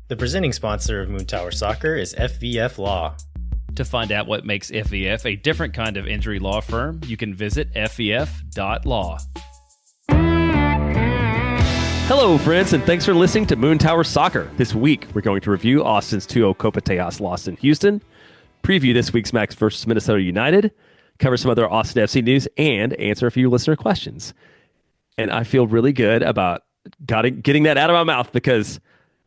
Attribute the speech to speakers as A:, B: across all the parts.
A: The presenting sponsor of Moon Tower Soccer is FVF Law.
B: To find out what makes FVF a different kind of injury law firm, you can visit fvf.law.
C: Hello, friends, and thanks for listening to Moon Tower Soccer. This week, we're going to review Austin's 2-0 Copa Tejas loss in Houston, preview this week's Max versus Minnesota United, cover some other Austin FC news, and answer a few listener questions. And I feel really good about getting that out of my mouth because,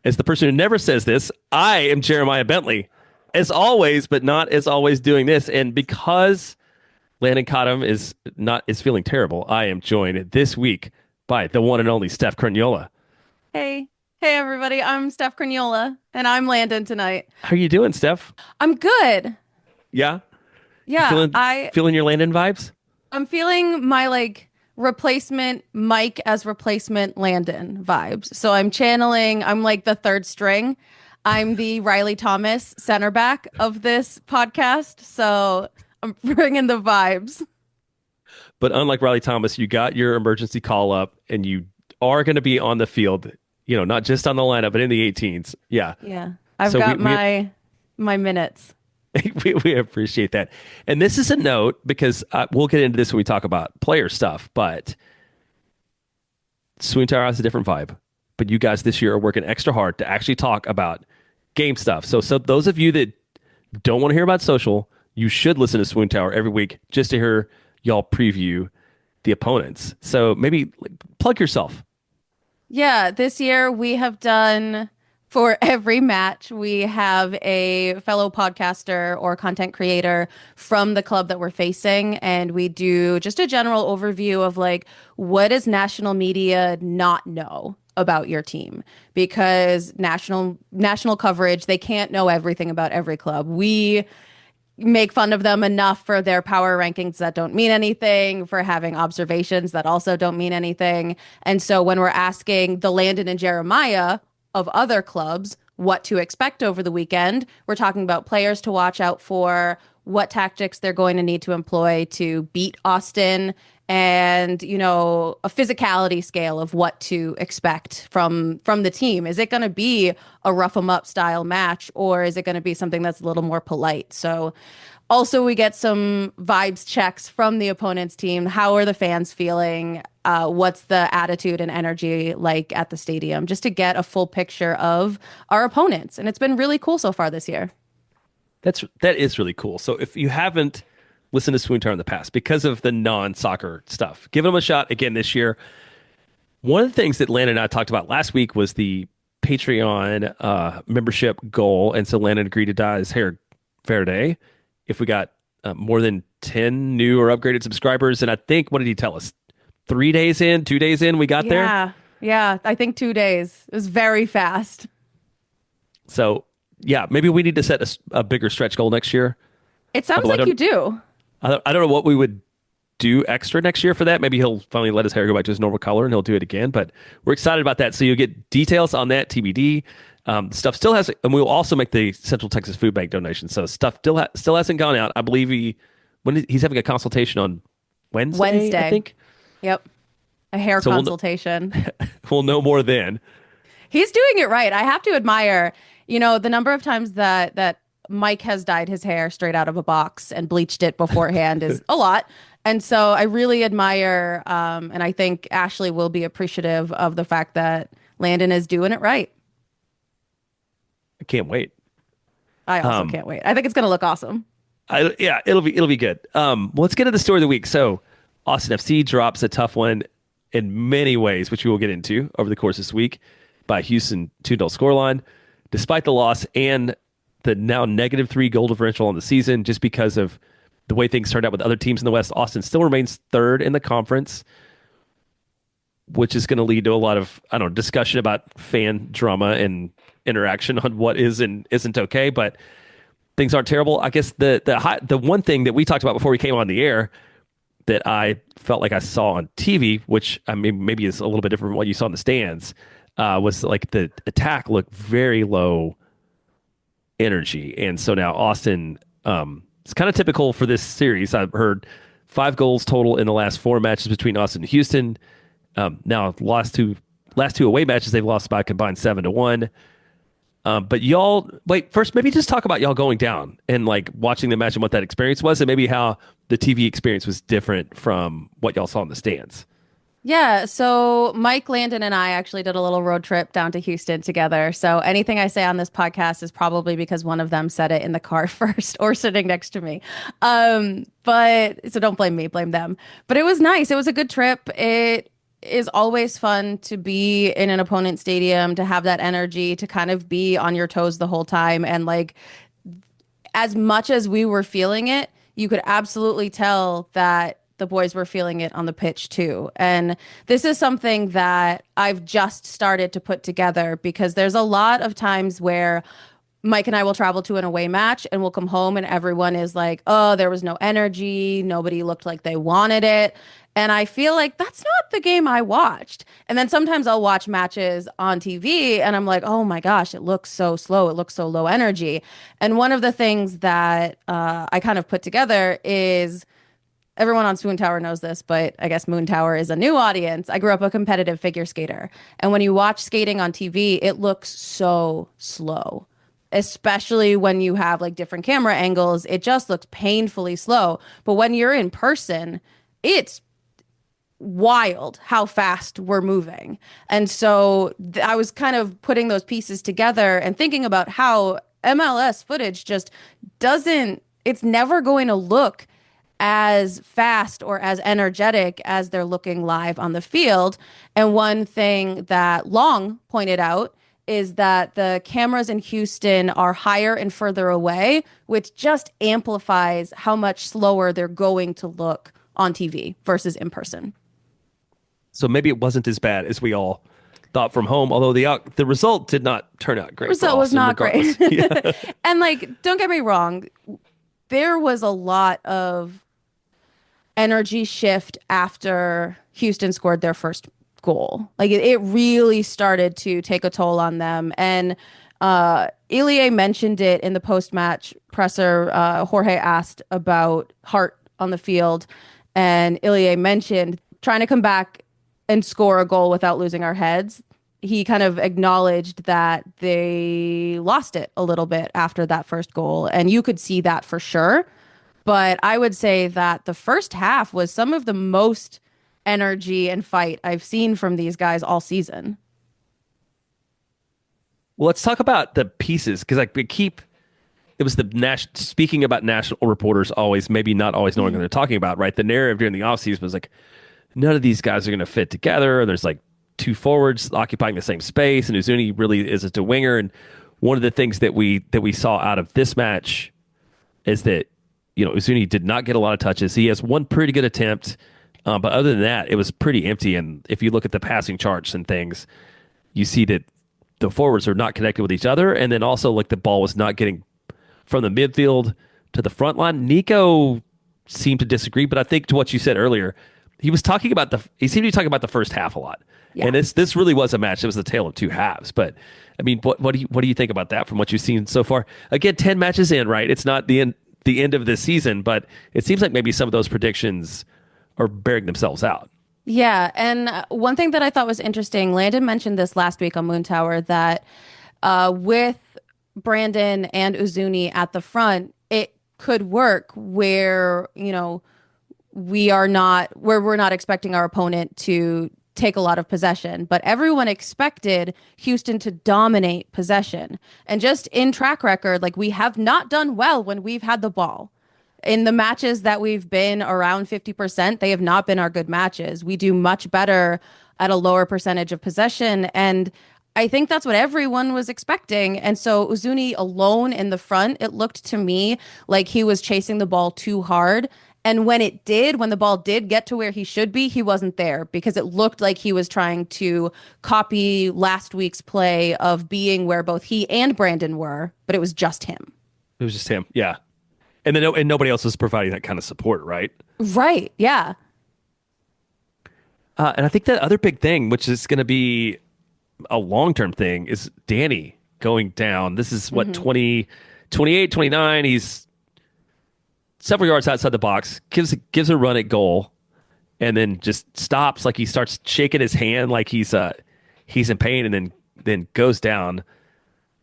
C: as the person who never says this, I am Jeremiah Bentley, as always, but not as always doing this. And because Landon Cottom is feeling terrible, I am joined this week by the one and only Steph Cragnola.
D: Hey everybody, I'm Steph Cragnola, and I'm Landon tonight.
C: How are you doing, Steph?
D: I'm good.
C: Yeah?
D: Yeah.
C: Feeling your Landon vibes?
D: I'm feeling my replacement Mike as replacement Landon vibes. So I'm like the third string. I'm the Riley Thomas center back of this podcast. So I'm bringing the vibes.
C: But unlike Riley Thomas, you got your emergency call up and you are going to be on the field, not just on the lineup, but in the 18s. Yeah.
D: Yeah. I've got my minutes.
C: We appreciate that. And this is a note because we'll get into this when we talk about player stuff, but Swoon Tower has a different vibe. But you guys this year are working extra hard to actually talk about game stuff. So those of you that don't want to hear about social, you should listen to Swoon Tower every week just to hear y'all preview the opponents. So maybe plug yourself.
D: Yeah, this year we have done, for every match, we have a fellow podcaster or content creator from the club that we're facing, and we do just a general overview of what does national media not know about your team, because national coverage, they can't know everything about every club. We make fun of them enough for their power rankings that don't mean anything, for having observations that also don't mean anything. And so when we're asking the Landon and Jeremiah of other clubs what to expect over the weekend, we're talking about players to watch out for, what tactics they're going to need to employ to beat Austin, and a physicality scale of what to expect from the team. Is it going to be a rough 'em up style match, or is it going to be something that's a little more polite? So also we get some vibes checks from the opponent's team. How are the fans feeling? What's the attitude and energy like at the stadium, just to get a full picture of our opponents. And it's been really cool so far this year.
C: That is really cool. So if you haven't listened to Swoon Tower in the past because of the non-soccer stuff, give them a shot again this year. One of the things that Landon and I talked about last week was the Patreon membership goal. And so Landon agreed to dye his hair Verde if we got more than 10 new or upgraded subscribers. And I think, what did he tell us? 2 days in, we got there?
D: Yeah, I think 2 days. It was very fast.
C: So, yeah, maybe we need to set a bigger stretch goal next year.
D: It sounds like you do.
C: I don't know what we would do extra next year for that. Maybe he'll finally let his hair go back to his normal color and he'll do it again. But we're excited about that. So you'll get details on that, TBD. Stuff still has, and we'll also make the Central Texas Food Bank donation. So stuff still hasn't gone out. I believe he's having a consultation on Wednesday, I think.
D: Yep. A hair consultation.
C: We'll know more then.
D: He's doing it right. I have to admire, the number of times that Mike has dyed his hair straight out of a box and bleached it beforehand is a lot. And so I really admire, and I think Ashley will be appreciative of the fact that Landon is doing it right.
C: I can't wait.
D: I also can't wait. I think it's going to look awesome.
C: It'll be good. Let's get to the story of the week. So Austin FC drops a tough one in many ways, which we will get into over the course of this week, by Houston 2-0 scoreline. Despite the loss and the now -3 goal differential on the season, just because of the way things turned out with other teams in the West, Austin still remains third in the conference, which is going to lead to a lot of, discussion about fan drama and interaction on what is and isn't okay. But things aren't terrible. I guess the one thing that we talked about before we came on the air that I felt like I saw on TV, which I mean maybe is a little bit different from what you saw in the stands, was the attack looked very low energy. And so now Austin, it's kind of typical for this series. I've heard 5 goals total in the last 4 matches between Austin and Houston. Now last two away matches, they've lost by a combined 7-1. But y'all, wait, first, maybe just talk about y'all going down and like watching the match and what that experience was, and maybe how the TV experience was different from what y'all saw in the stands.
D: Yeah, so Mike, Landon, and I actually did a little road trip down to Houston together. So anything I say on this podcast is probably because one of them said it in the car first or sitting next to me. But so don't blame me, blame them. But it was nice. It was a good trip. It is always fun to be in an opponent stadium, to have that energy, to kind of be on your toes the whole time. And like, as much as we were feeling it, you could absolutely tell that the boys were feeling it on the pitch too. And this is something that I've just started to put together because there's a lot of times where Mike and I will travel to an away match and we'll come home and everyone is like, oh, there was no energy. Nobody looked like they wanted it. And I feel like that's not the game I watched. And then sometimes I'll watch matches on TV and I'm like, oh my gosh, it looks so slow. It looks so low energy. And one of the things that I kind of put together is, everyone on Swoon Tower knows this, but I guess Moon Tower is a new audience. I grew up a competitive figure skater. And when you watch skating on TV, it looks so slow, especially when you have like different camera angles. It just looks painfully slow. But when you're in person, it's wild how fast we're moving. And so I was kind of putting those pieces together and thinking about how MLS footage just doesn't, it's never going to look as fast or as energetic as they're looking live on the field. And one thing that Long pointed out is that the cameras in Houston are higher and further away, which just amplifies how much slower they're going to look on TV versus in person.
C: So maybe it wasn't as bad as we all thought from home, although the result did not turn out great.
D: Result was not great. Yeah. And like, don't get me wrong, there was a lot of energy shift after Houston scored their first goal. Like it really started to take a toll on them. And Ilie mentioned it in the post-match presser. Jorge asked about heart on the field, and Ilie mentioned trying to come back and score a goal without losing our heads. He kind of acknowledged that they lost it a little bit after that first goal, and you could see that for sure. But I would say that the first half was some of the most energy and fight I've seen from these guys all season.
C: Well, let's talk about the pieces, because like it was the speaking about national reporters always, maybe not always knowing what they're talking about, right? The narrative during the offseason was like, none of these guys are going to fit together. There's like two forwards occupying the same space, and Uzuni really is a winger. And one of the things that we saw out of this match is that, you know, Uzuni did not get a lot of touches. He has one pretty good attempt, but other than that, it was pretty empty. And if you look at the passing charts and things, you see that the forwards are not connected with each other. And then also, like, the ball was not getting from the midfield to the front line. Nico seemed to disagree, but I think to what you said earlier, he seemed to be talking about the first half a lot. Yeah. And this really was a match. It was the tale of two halves. But I mean, what do you think about that from what you've seen so far? Again, 10 matches in, right? It's not the end of this season, but it seems like maybe some of those predictions are bearing themselves out.
D: Yeah, and one thing that I thought was interesting, Landon mentioned this last week on Moon Tower, that with Brandon and Uzuni at the front, it could work where, you know, we're not expecting our opponent to take a lot of possession, but everyone expected Houston to dominate possession. And just in track record, like, we have not done well when we've had the ball. In the matches that we've been around 50%, they have not been our good matches. We do much better at a lower percentage of possession. And I think that's what everyone was expecting. And so Uzuni alone in the front, it looked to me like he was chasing the ball too hard. And when the ball did get to where he should be, he wasn't there, because it looked like he was trying to copy last week's play of being where both he and Brandon were, but it was just him.
C: It was just him, yeah. And then nobody else was providing that kind of support, right?
D: Right, yeah.
C: And I think that other big thing, which is going to be a long-term thing, is Dani going down. This is what, 28, 29. He's several yards outside the box, gives a run at goal, and then just stops. Like, he starts shaking his hand like he's in pain, and then goes down.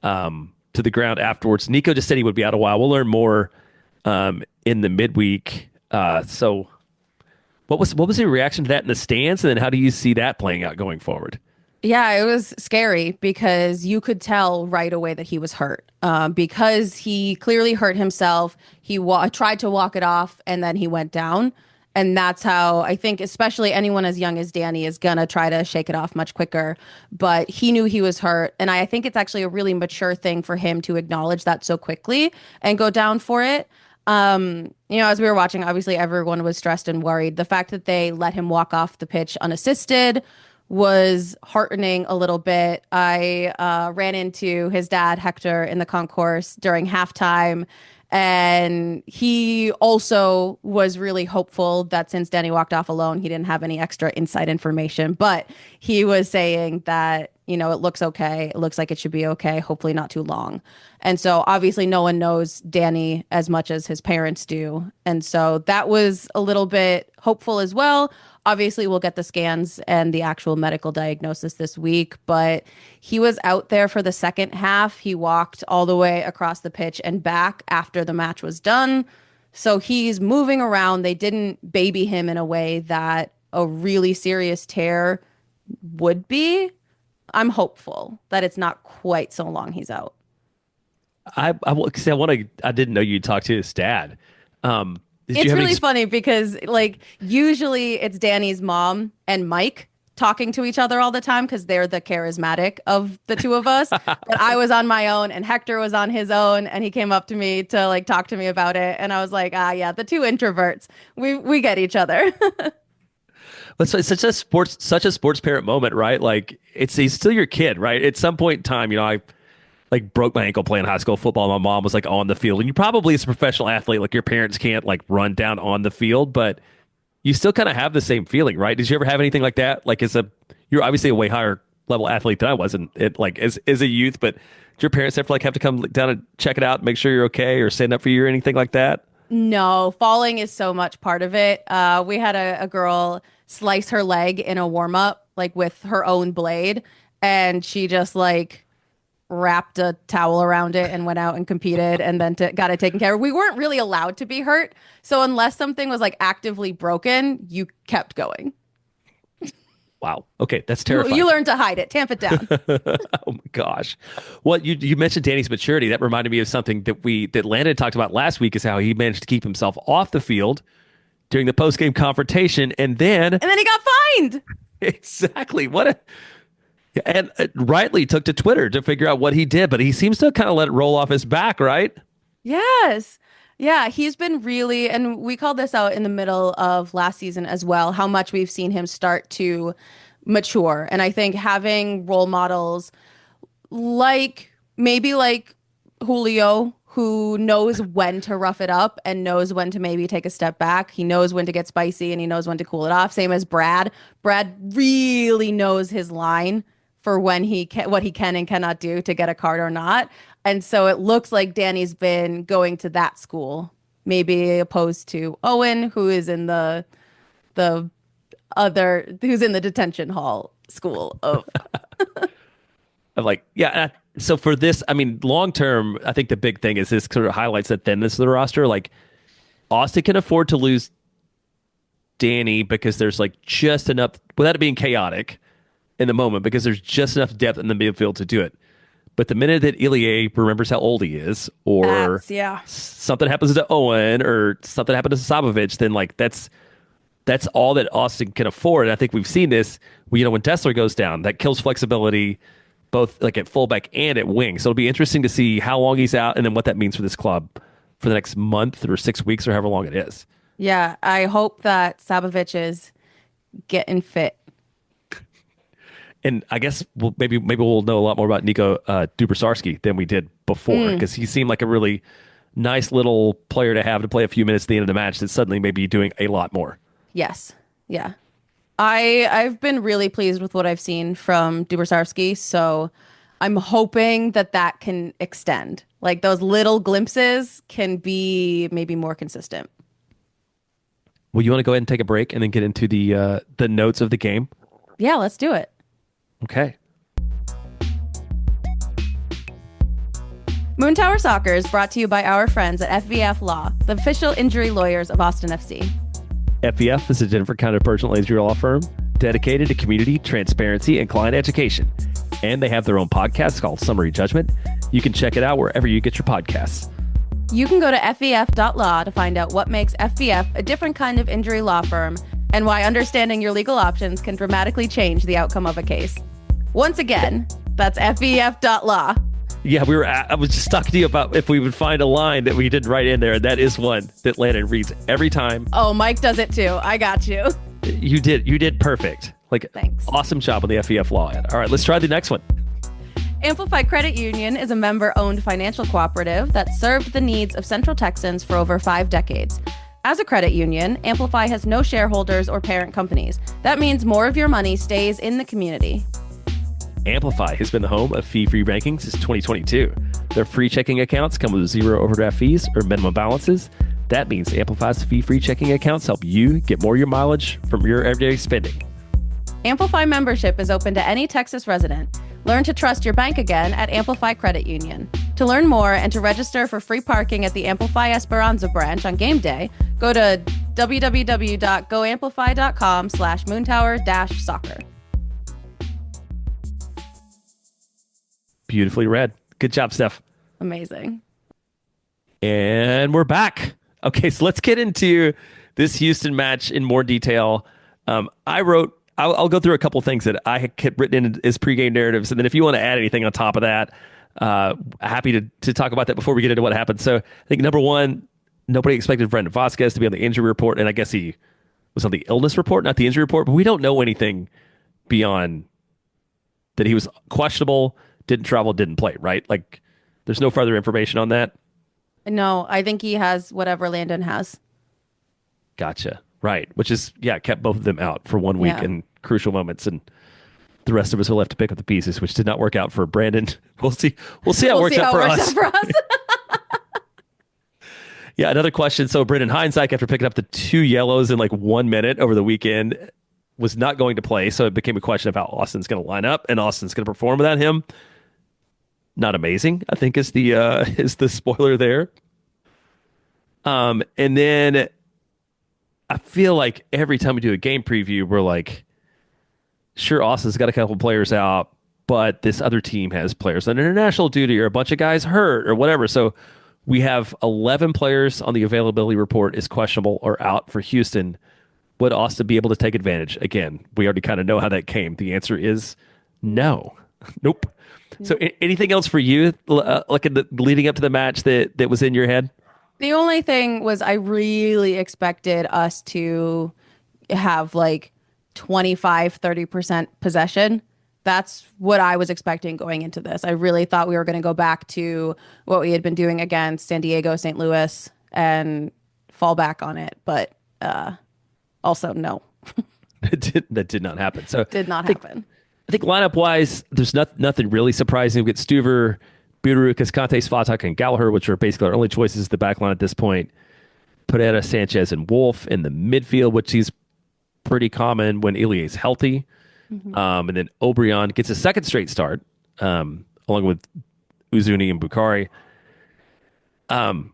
C: to the ground afterwards. Nico just said he would be out a while. We'll learn more in the midweek. So what was your reaction to that in the stands? And then how do you see that playing out going forward?
D: Yeah, it was scary because you could tell right away that he was hurt because he clearly hurt himself. He tried to walk it off and then he went down. And that's how I think, especially anyone as young as Dani is going to try to shake it off much quicker. But he knew he was hurt. And I think it's actually a really mature thing for him to acknowledge that so quickly and go down for it. As we were watching, obviously everyone was stressed and worried. The fact that they let him walk off the pitch unassisted was heartening a little bit. I ran into his dad, Hector, in the concourse during halftime. And he also was really hopeful that since Dani walked off alone, he didn't have any extra inside information. But he was saying that, it looks okay. It looks like it should be okay. Hopefully not too long. And so obviously no one knows Dani as much as his parents do. And so that was a little bit hopeful as well. Obviously, we'll get the scans and the actual medical diagnosis this week, but he was out there for the second half. He walked all the way across the pitch and back after the match was done. So he's moving around. They didn't baby him in a way that a really serious tear would be. I'm hopeful that it's not quite so long he's out.
C: I didn't know you'd talk to his dad.
D: It's really funny because usually it's Dani's mom and Mike talking to each other all the time because they're the charismatic of the two of us. But I was on my own and Hector was on his own and he came up to me to talk to me about it. And I was like, yeah, the two introverts, we get each other.
C: It's such a sports parent moment, right? He's still your kid, right? At some point in time, I broke my ankle playing high school football. My mom was on the field, and you probably as a professional athlete, your parents can't run down on the field, but you still kind of have the same feeling, right? Did you ever have anything like that? You're obviously a way higher level athlete than I was, and as a youth, but did your parents ever have to come down and check it out, make sure you're okay, or stand up for you or anything like that?
D: No, falling is so much part of it. We had a girl slice her leg in a warm up, with her own blade, and she just wrapped a towel around it and went out and competed and then got it taken care of. We weren't really allowed to be hurt. So unless something was actively broken, you kept going.
C: Wow. Okay. That's terrifying.
D: You learned to hide it. Tamp it down.
C: Oh my gosh. Well, you mentioned Dani's maturity. That reminded me of something that Landon talked about last week, is how he managed to keep himself off the field during the post-game confrontation. And then
D: he got fined.
C: Exactly. And rightly took to Twitter to figure out what he did, but he seems to kind of let it roll off his back, right?
D: Yes. Yeah, he's been really, and we called this out in the middle of last season as well, how much we've seen him start to mature. And I think having role models maybe like Julio, who knows when to rough it up and knows when to maybe take a step back. He knows when to get spicy and he knows when to cool it off. Same as Brad. Brad really knows his line for when what he can and cannot do to get a card or not. And so it looks like Dani's been going to that school, maybe opposed to Owen, who is in who's in the detention hall school of.
C: So for this, long term, I think the big thing is this sort of highlights the thinness of the roster. Austin can afford to lose Dani because there's just enough, without it being chaotic in the moment, because there's just enough depth in the midfield to do it. But the minute that Ilie remembers how old he is, or something happens to Owen, or something happens to Sabovich, then that's all that Austin can afford. And I think we've seen this. When Dessler goes down, that kills flexibility, both at fullback and at wing. So it'll be interesting to see how long he's out, and then what that means for this club for the next month or 6 weeks or however long it is.
D: Yeah, I hope that Sabovich is getting fit.
C: And I guess maybe we'll know a lot more about Nico Dubrsarski than we did before, because he seemed like a really nice little player to have to play a few minutes at the end of the match that suddenly may be doing a lot more.
D: Yes. Yeah. I've been really pleased with what I've seen from Dubrsarski, so I'm hoping that can extend. Those little glimpses can be maybe more consistent.
C: Well, you want to go ahead and take a break and then get into the notes of the game?
D: Yeah, let's do it.
C: Okay.
D: Moon Tower Soccer is brought to you by our friends at FVF Law, the official injury lawyers of Austin FC.
C: FVF is a Denver County personal injury law firm dedicated to community, transparency, and client education. And they have their own podcast called Summary Judgment. You can check it out wherever you get your podcasts.
D: You can go to fvf.law to find out what makes FVF a different kind of injury law firm and why understanding your legal options can dramatically change the outcome of a case. Once again, that's fvf.law.
C: Yeah, I was just talking to you about if we would find a line that we didn't write in there. That is one that Landon reads every time.
D: Oh, Mike does it too. I got you.
C: You did perfect. Like,
D: thanks.
C: Awesome job on the FEF law ad. All right, let's try the next one.
D: Amplify Credit Union is a member-owned financial cooperative that served the needs of Central Texans for over 5 decades. As a credit union, Amplify has no shareholders or parent companies. That means more of your money stays in the community.
C: Amplify has been the home of fee-free banking since 2022. Their free checking accounts come with 0 overdraft fees or minimum balances. That means Amplify's fee-free checking accounts help you get more of your mileage from your everyday spending. Amplify
D: membership is open to any Texas resident. Learn to trust your bank again at Amplify Credit Union. To learn more and to register for free parking at the Amplify Esperanza branch on game day, go to www.goamplify.com/moontower-soccer.
C: Beautifully read. Good job, Steph.
D: Amazing.
C: And we're back. Okay, so let's get into this Houston match in more detail. I'll go through a couple things that I had written in as pregame narratives, and then if you want to add anything on top of that, happy to talk about that before we get into what happened. So I think number one, nobody expected Brendan Vasquez to be on the injury report, and I guess he was on the illness report, not the injury report, but we don't know anything beyond that he was questionable, didn't travel, didn't play, right? Like, there's no further information on that.
D: No, I think he has whatever Landon has.
C: Gotcha. Right. Which is, kept both of them out for 1 week in crucial moments. And the rest of us will have to pick up the pieces, which did not work out for Brandon. We'll see how it works out for us. Yeah, another question. So Brendan Heinzike, after picking up the 2 yellows in like 1 minute over the weekend, was not going to play. So it became a question of how Austin's going to line up, and Austin's going to perform without him. Not amazing, I think, is the spoiler there. And then I feel like every time we do a game preview, we're like, sure, Austin's got a couple players out, but this other team has players on international duty or a bunch of guys hurt or whatever. So we have 11 players on the availability report is questionable or out for Houston. Would Austin be able to take advantage? Again, we already kind of know how that came. The answer is no. Nope. So anything else for you, like leading up to the match that was in your head?
D: The only thing was I really expected us to have like 25-30% possession. That's what I was expecting going into this. I really thought we were going to go back to what we had been doing against San Diego, St. Louis, and fall back on it. But also, no.
C: That did not happen. So
D: did not happen.
C: I think lineup-wise, there's nothing really surprising. We get Stuver, Biru, Cascante, Svatak, and Gallagher, which are basically our only choices at the back line at this point. Pereira, Sanchez, and Wolf in the midfield, which is pretty common when Ilie is healthy. Mm-hmm. And then Obrian gets a second straight start, along with Uzuni and Bukhari.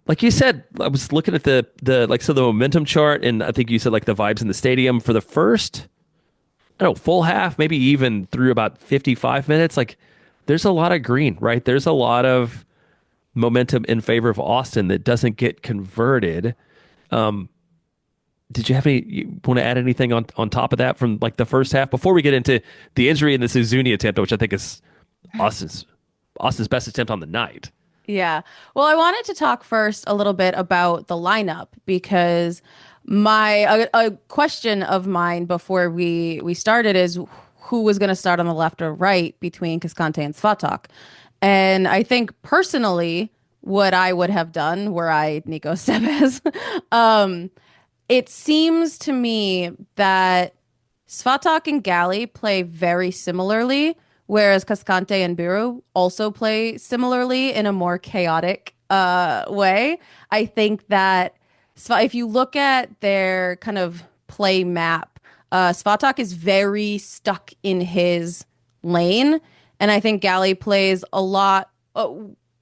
C: Like you said, I was looking at the momentum chart, and I think you said like the vibes in the stadium for the first, full half, maybe even through about 55 minutes. Like, there's a lot of green, right? There's a lot of momentum in favor of Austin that doesn't get converted. Did you want to add anything on top of that from like the first half before we get into the injury and the Suzuni attempt, which I think is Austin's best attempt on the night?
D: Yeah. Well, I wanted to talk first a little bit about the lineup because a question of mine before we started is who was going to start on the left or right between Cascante and Svatak. And I think personally what I would have done were I Nico Sebes, it seems to me that Svatak and Gally play very similarly, whereas Cascante and Biru also play similarly in a more chaotic way. I think that if you look at their kind of play map, Svatak is very stuck in his lane, and I think Gally plays a lot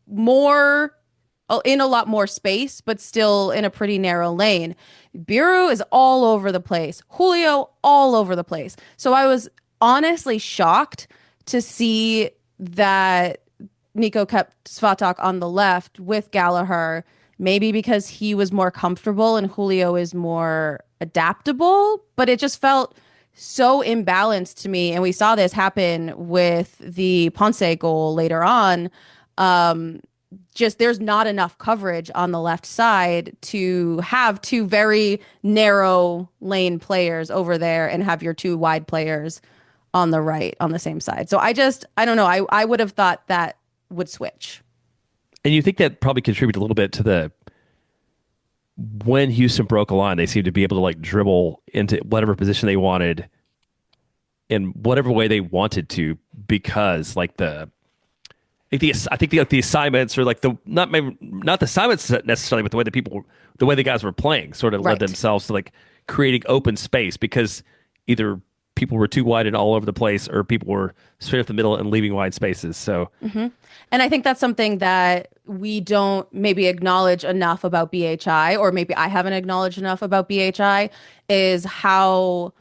D: more in a lot more space, but still in a pretty narrow lane. Biru is all over the place. Julio all over the place. So I was honestly shocked to see that Nico kept Svatak on the left with Gallagher, maybe because he was more comfortable and Julio is more adaptable, but it just felt so imbalanced to me. And we saw this happen with the Ponce goal later on. Just there's not enough coverage on the left side to have two very narrow lane players over there and have your two wide players on the right on the same side. So I don't know. I would have thought that would switch.
C: And you think that probably contributed a little bit to when Houston broke a line, they seemed to be able to like dribble into whatever position they wanted in whatever way they wanted to, because like the assignments, or like not the assignments necessarily, but the way the guys were playing sort of led themselves to like creating open space, because either people were too wide and all over the place, or people were straight up the middle and leaving wide spaces. So,
D: and I think that's something that we don't maybe acknowledge enough about BHI, or maybe I haven't acknowledged enough about BHI, is how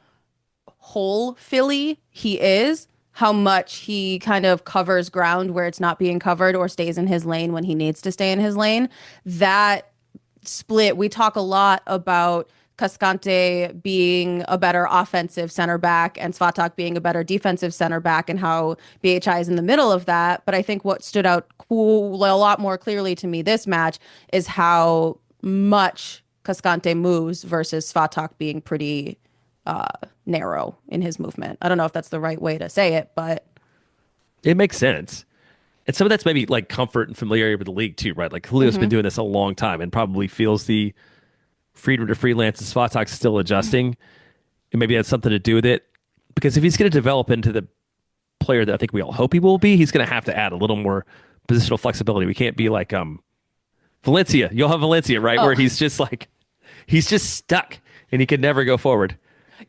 D: whole Philly he is. How much he kind of covers ground where it's not being covered, or stays in his lane when he needs to stay in his lane. That split, we talk a lot about Cascante being a better offensive center back and Svatak being a better defensive center back, and how BHI is in the middle of that. But I think what stood out a lot more clearly to me this match is how much Cascante moves versus Svatak being pretty narrow in his movement. I don't know if that's the right way to say it, but
C: it makes sense. And some of that's maybe like comfort and familiarity with the league too, right? Like Julio's been doing this a long time and probably feels the freedom to freelance, and Svatak's still adjusting. And maybe that's something to do with it. Because if he's going to develop into the player that I think we all hope he will be, he's going to have to add a little more positional flexibility. We can't be like Valencia. You'll have Valencia, right? Where he's just stuck and he can never go forward.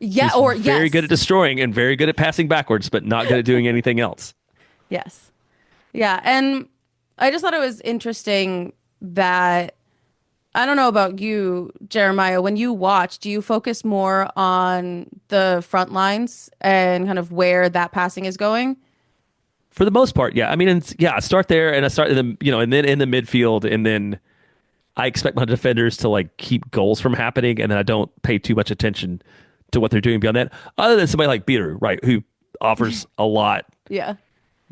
D: Yeah,
C: he's very good at destroying and very good at passing backwards, but not good at doing anything else.
D: Yes. Yeah. And I just thought it was interesting that, I don't know about you, Jeremiah, when you watch, do you focus more on the front lines and kind of where that passing is going?
C: For the most part, yeah. I mean, I start there, and I start in the, and then in the midfield, and then I expect my defenders to like keep goals from happening, and then I don't pay too much attention to what they're doing beyond that, other than somebody like Biru, right, who offers a lot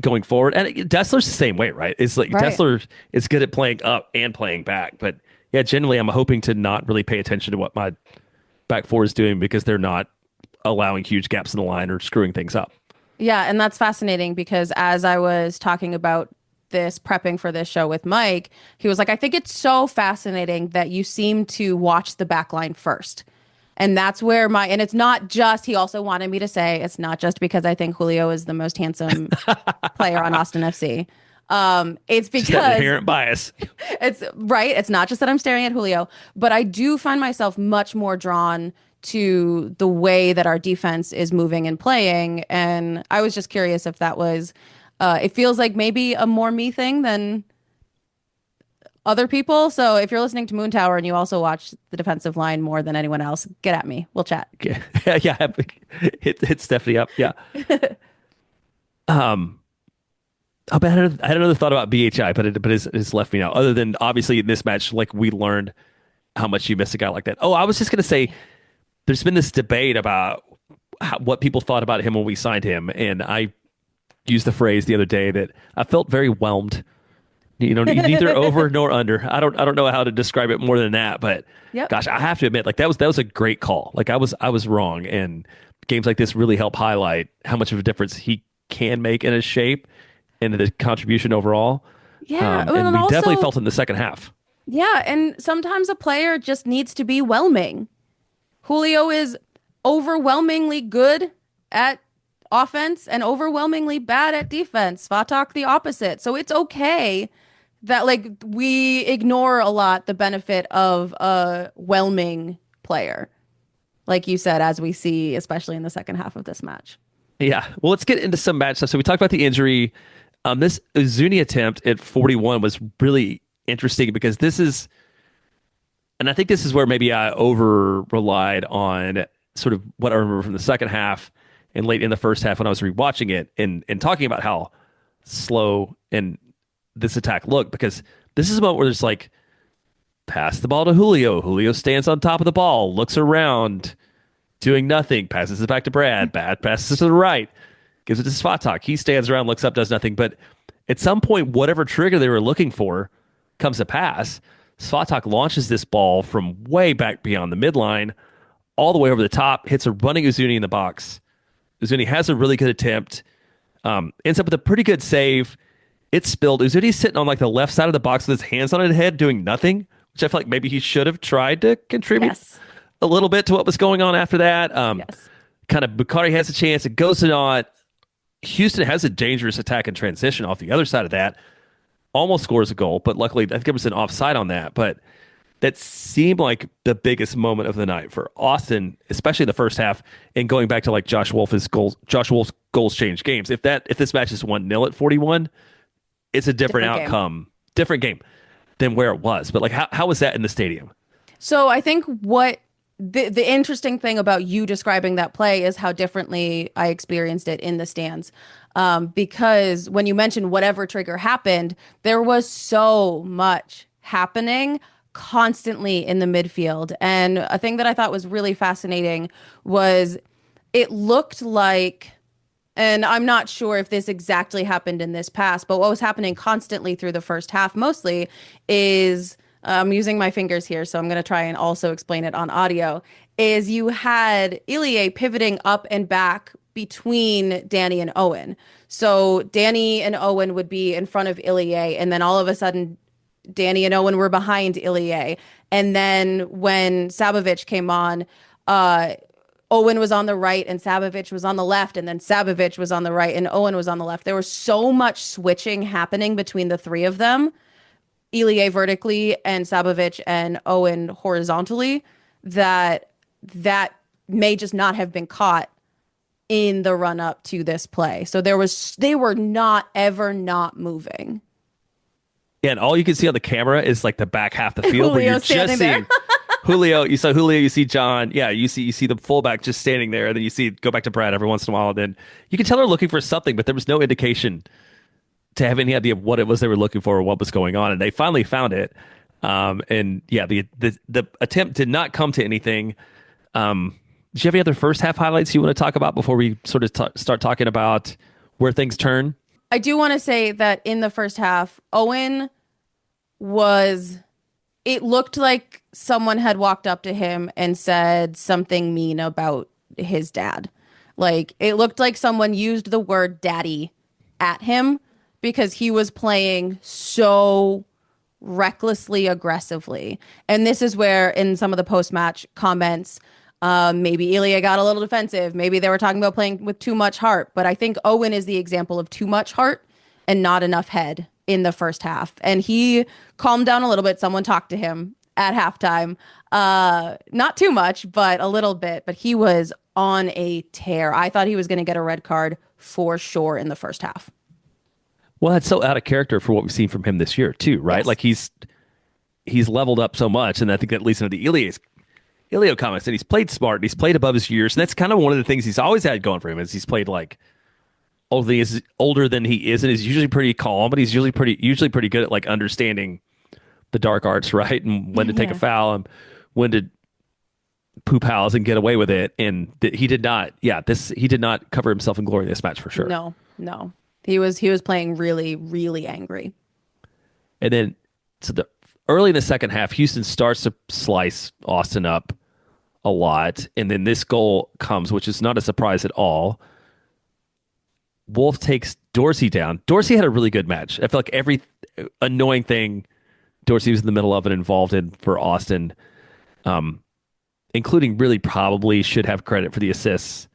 C: going forward. And Dessler's the same way, right? It's like Dessler is good at playing up and playing back. But yeah, generally I'm hoping to not really pay attention to what my back four is doing, because they're not allowing huge gaps in the line or screwing things up.
D: Yeah, and that's fascinating, because as I was talking about this, prepping for this show with Mike, he was like, I think it's so fascinating that you seem to watch the back line first. And that's where and it's not just, he also wanted me to say, it's not just because I think Julio is the most handsome player on Austin FC. It's because
C: just that inherent bias.
D: It's right. It's not just that I'm staring at Julio, but I do find myself much more drawn to the way that our defense is moving and playing. And I was just curious if that was, it feels like maybe a more me thing than other people. So if you're listening to Moon Tower and you also watch the defensive line more than anyone else, get at me. We'll chat.
C: Yeah. Hit Stephanie up. Yeah. I had another thought about BHI, but it's left me now. Other than obviously in this match, like we learned how much you miss a guy like that. Oh, I was just going to say, there's been this debate about what people thought about him when we signed him. And I used the phrase the other day that I felt very whelmed. Neither over nor under. I don't know how to describe it more than that, but gosh, I have to admit, like that was a great call. Like I was wrong, and games like this really help highlight how much of a difference he can make in his shape and the contribution overall.
D: Yeah,
C: and we also definitely felt it in the second half.
D: Yeah, and sometimes a player just needs to be whelming. Julio is overwhelmingly good at offense and overwhelmingly bad at defense. Svatak the opposite. So it's okay that like we ignore a lot the benefit of a whelming player, like you said, as we see, especially in the second half of this match.
C: Yeah. Well, let's get into some match stuff. So we talked about the injury. This Uzuni attempt at 41 was really interesting because this is, and I think this is where maybe I over relied on sort of what I remember from the second half and late in the first half when I was rewatching it and talking about how slow and this attack looked, because this is a moment where there's like, pass the ball to Julio. Julio stands on top of the ball, looks around, doing nothing, passes it back to Brad. Brad passes it to the right, gives it to Svatak. He stands around, looks up, does nothing. But at some point, whatever trigger they were looking for comes to pass. Svatak launches this ball from way back beyond the midline, all the way over the top, hits a running Uzuni in the box. Uzuni has a really good attempt, ends up with a pretty good save. It's spilled. Uzuni's sitting on like the left side of the box with his hands on his head doing nothing, which I feel like maybe he should have tried to contribute a little bit to what was going on after that. Kind of Bukhari has a chance. It goes to naught. Houston has a dangerous attack and transition off the other side of that. Almost scores a goal, but luckily I think there was an offside on that. But that seemed like the biggest moment of the night for Austin, especially in the first half. And going back to like Josh Wolf's goals change games. If this match is 1-0 at 41, it's a different outcome, different game than where it was. But like, how was that in the stadium?
D: So I think what the interesting thing about you describing that play is how differently I experienced it in the stands. Because when you mentioned whatever trigger happened, there was so much happening constantly in the midfield. And a thing that I thought was really fascinating was it looked like, and I'm not sure if this exactly happened in this pass, but what was happening constantly through the first half mostly is, I'm using my fingers here, so I'm going to try and also explain it on audio, is you had Ilie pivoting up and back between Dani and Owen. So Dani and Owen would be in front of Ilie, and then all of a sudden Dani and Owen were behind Ilie. And then when Sabovic came on, Owen was on the right and Sabovic was on the left, and then Sabovic was on the right and Owen was on the left. There was so much switching happening between the three of them, Ilie vertically and Sabovic and Owen horizontally, that may just not have been caught in the run up to this play. So they were not ever not moving.
C: Yeah, and all you can see on the camera is like the back half of the field where you're just seeing Julio. You saw Julio, you see John. Yeah, you see the fullback just standing there, and then you see go back to Brad every once in a while. And then you can tell they're looking for something, but there was no indication to have any idea of what it was they were looking for or what was going on. And they finally found it. And yeah, the attempt did not come to anything. Do you have any other first half highlights you want to talk about before we sort of start talking about where things turn?
D: I do want to say that in the first half, Owen it looked like someone had walked up to him and said something mean about his dad. Like, it looked like someone used the word daddy at him because he was playing so recklessly aggressively. And this is where in some of the post-match comments, maybe Ilie got a little defensive. Maybe they were talking about playing with too much heart. But I think Owen is the example of too much heart and not enough head in the first half. And he calmed down a little bit. Someone talked to him at halftime. Not too much, but a little bit. But he was on a tear. I thought he was going to get a red card for sure in the first half.
C: Well, that's so out of character for what we've seen from him this year, too, right? Yes. Like he's leveled up so much. And I think that leads into the Ilie comments, and he's played smart, and he's played above his years, and that's kind of one of the things he's always had going for him. Is he's played like older than he is, and he's usually pretty calm, but he's usually pretty good at like understanding the dark arts, right, and when to take a foul and when to poop house and get away with it. And he did not cover himself in glory in this match for sure.
D: No, he was playing really, really angry.
C: And then early in the second half, Houston starts to slice Austin up a lot. And then this goal comes, which is not a surprise at all. Wolf takes Dorsey down. Dorsey had a really good match. I feel like every annoying thing Dorsey was in the middle of and involved in for Austin, including really probably should have credit for the assists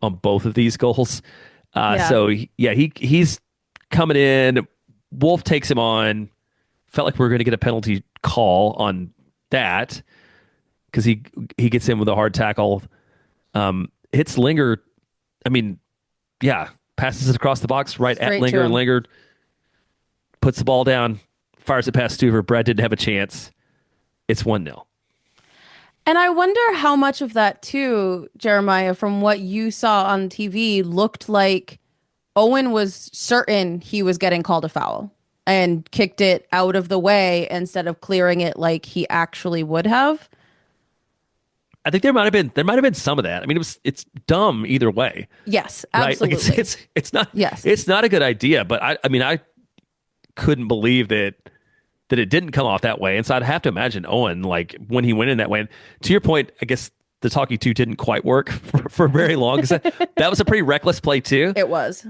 C: on both of these goals. So, he's coming in. Wolf takes him on. Felt like we were going to get a penalty call on that because he gets in with a hard tackle. Hits Linger. Passes it across the box right straight at Linger. And Linger puts the ball down, fires it past Stuver. Brad didn't have a chance. It's 1-0.
D: And I wonder how much of that too, Jeremiah, from what you saw on TV, looked like Owen was certain he was getting called a foul and kicked it out of the way instead of clearing it like he actually would have.
C: I think there might have been some of that. I mean, it's dumb either way.
D: Yes,
C: Right?
D: absolutely.
C: Like it's not
D: Yes.
C: it's not a good idea, but I couldn't believe that it didn't come off that way. And so I'd have to imagine Owen, like when he went in that way. And to your point, I guess the talkie 2 didn't quite work for very long because that was a pretty reckless play too.
D: It was.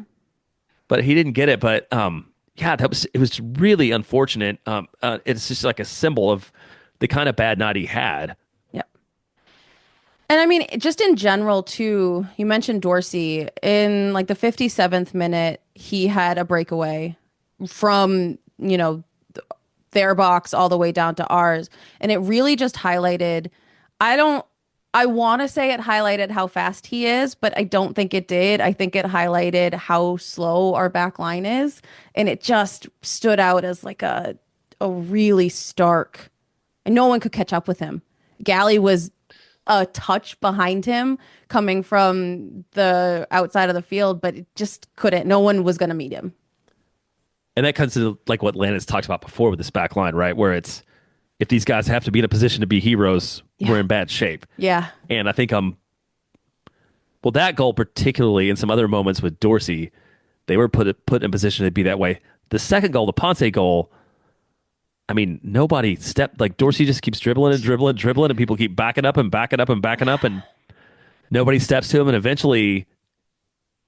C: But he didn't get it. But yeah, it was really unfortunate. It's just like a symbol of the kind of bad night he had.
D: Yep. And I mean, just in general too, you mentioned Dorsey. In like the 57th minute, he had a breakaway from, their box all the way down to ours. And it really just highlighted, I want to say it highlighted how fast he is, but I don't think it did. I think it highlighted how slow our back line is. And it just stood out as like a really stark, and no one could catch up with him. Galley was a touch behind him coming from the outside of the field, but it just couldn't. No one was going to meet him.
C: And that comes to like what Landon's talked about before with this back line, right? Where it's, if these guys have to be in a position to be heroes, we're in bad shape.
D: Yeah.
C: And I think well, that goal particularly, and some other moments with Dorsey, they were put in a position to be that way. The second goal, the Ponce goal, I mean, nobody stepped, like Dorsey just keeps dribbling, and people keep backing up, and nobody steps to him, and eventually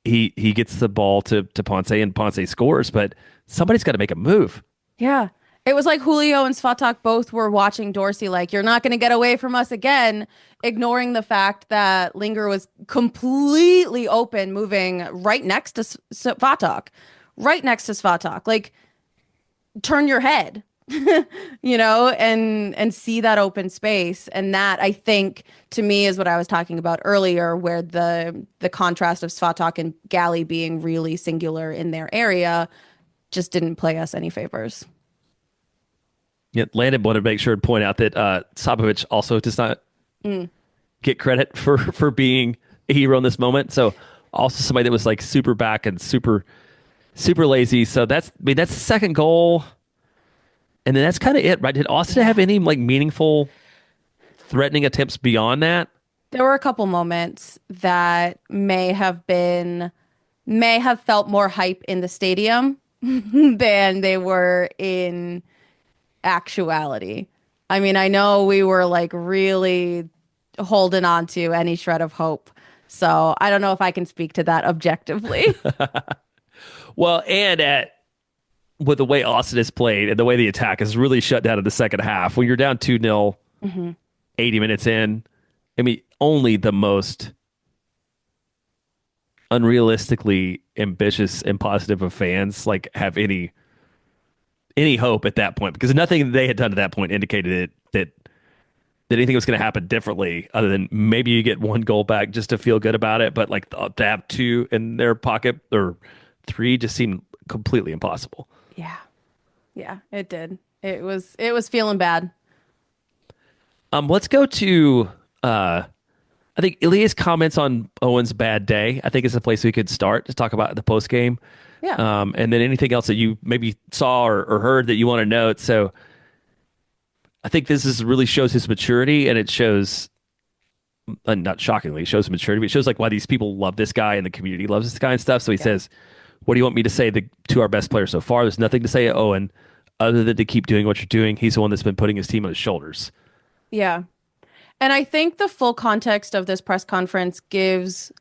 C: he gets the ball to Ponce, and Ponce scores, but somebody's got to make a move.
D: Yeah. It was like Julio and Svatak both were watching Dorsey like, you're not going to get away from us again, ignoring the fact that Linger was completely open, moving right next to Svatak. Like, turn your head, and see that open space. And that, I think, to me, is what I was talking about earlier, where the contrast of Svatak and Galley being really singular in their area just didn't play us any favors.
C: Yeah, Landon wanted to make sure to point out that Sabovic also does not get credit for being a hero in this moment. So also somebody that was like super back and super lazy. So that's the second goal. And then that's kind of it, right? Did Austin have any like meaningful threatening attempts beyond that?
D: There were a couple moments that may have felt more hype in the stadium than they were in actuality. I mean, I know we were like really holding on to any shred of hope. So I don't know if I can speak to that objectively.
C: Well, and with the way Austin has played and the way the attack has really shut down in the second half, when you're down 2-0, 80 minutes in, I mean, only the most unrealistically ambitious and positive of fans like have any hope at that point, because nothing they had done at that point indicated that anything was going to happen differently, other than maybe you get one goal back just to feel good about it. But like to have 2 in their pocket or 3 just seemed completely impossible.
D: Yeah, it did. It was feeling bad.
C: Let's go to I think Ilie's comments on Owen's bad day. I think is a place we could start to talk about the post game.
D: Yeah.
C: And then anything else that you maybe saw or heard that you want to note. So I think this really shows his maturity, and it shows, not shockingly, it shows maturity, but it shows like why these people love this guy and the community loves this guy and stuff. So he says, what do you want me to say to our best player so far? There's nothing to say to Owen other than to keep doing what you're doing. He's the one that's been putting his team on his shoulders.
D: Yeah. And I think the full context of this press conference gives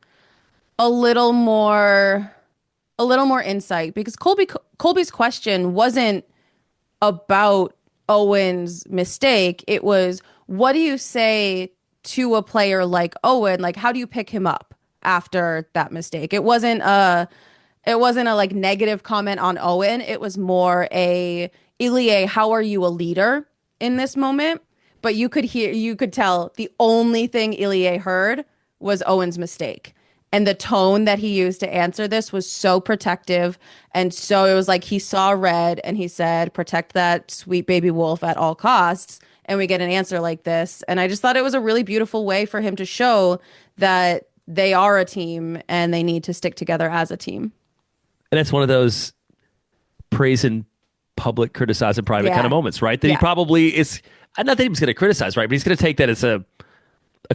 D: a little more insight, because Colby's question wasn't about Owen's mistake. It was, what do you say to a player like Owen? Like, how do you pick him up after that mistake? It wasn't a like negative comment on Owen. It was more a, Ilie, how are you a leader in this moment? But you could tell the only thing Ilie heard was Owen's mistake. And the tone that he used to answer this was so protective. And so it was like he saw red and he said, protect that sweet baby wolf at all costs. And we get an answer like this. And I just thought it was a really beautiful way for him to show that they are a team and they need to stick together as a team.
C: And it's one of those praise in public, criticize in private kind of moments, right? That he probably is, not that he was going to criticize, right? But he's going to take that as a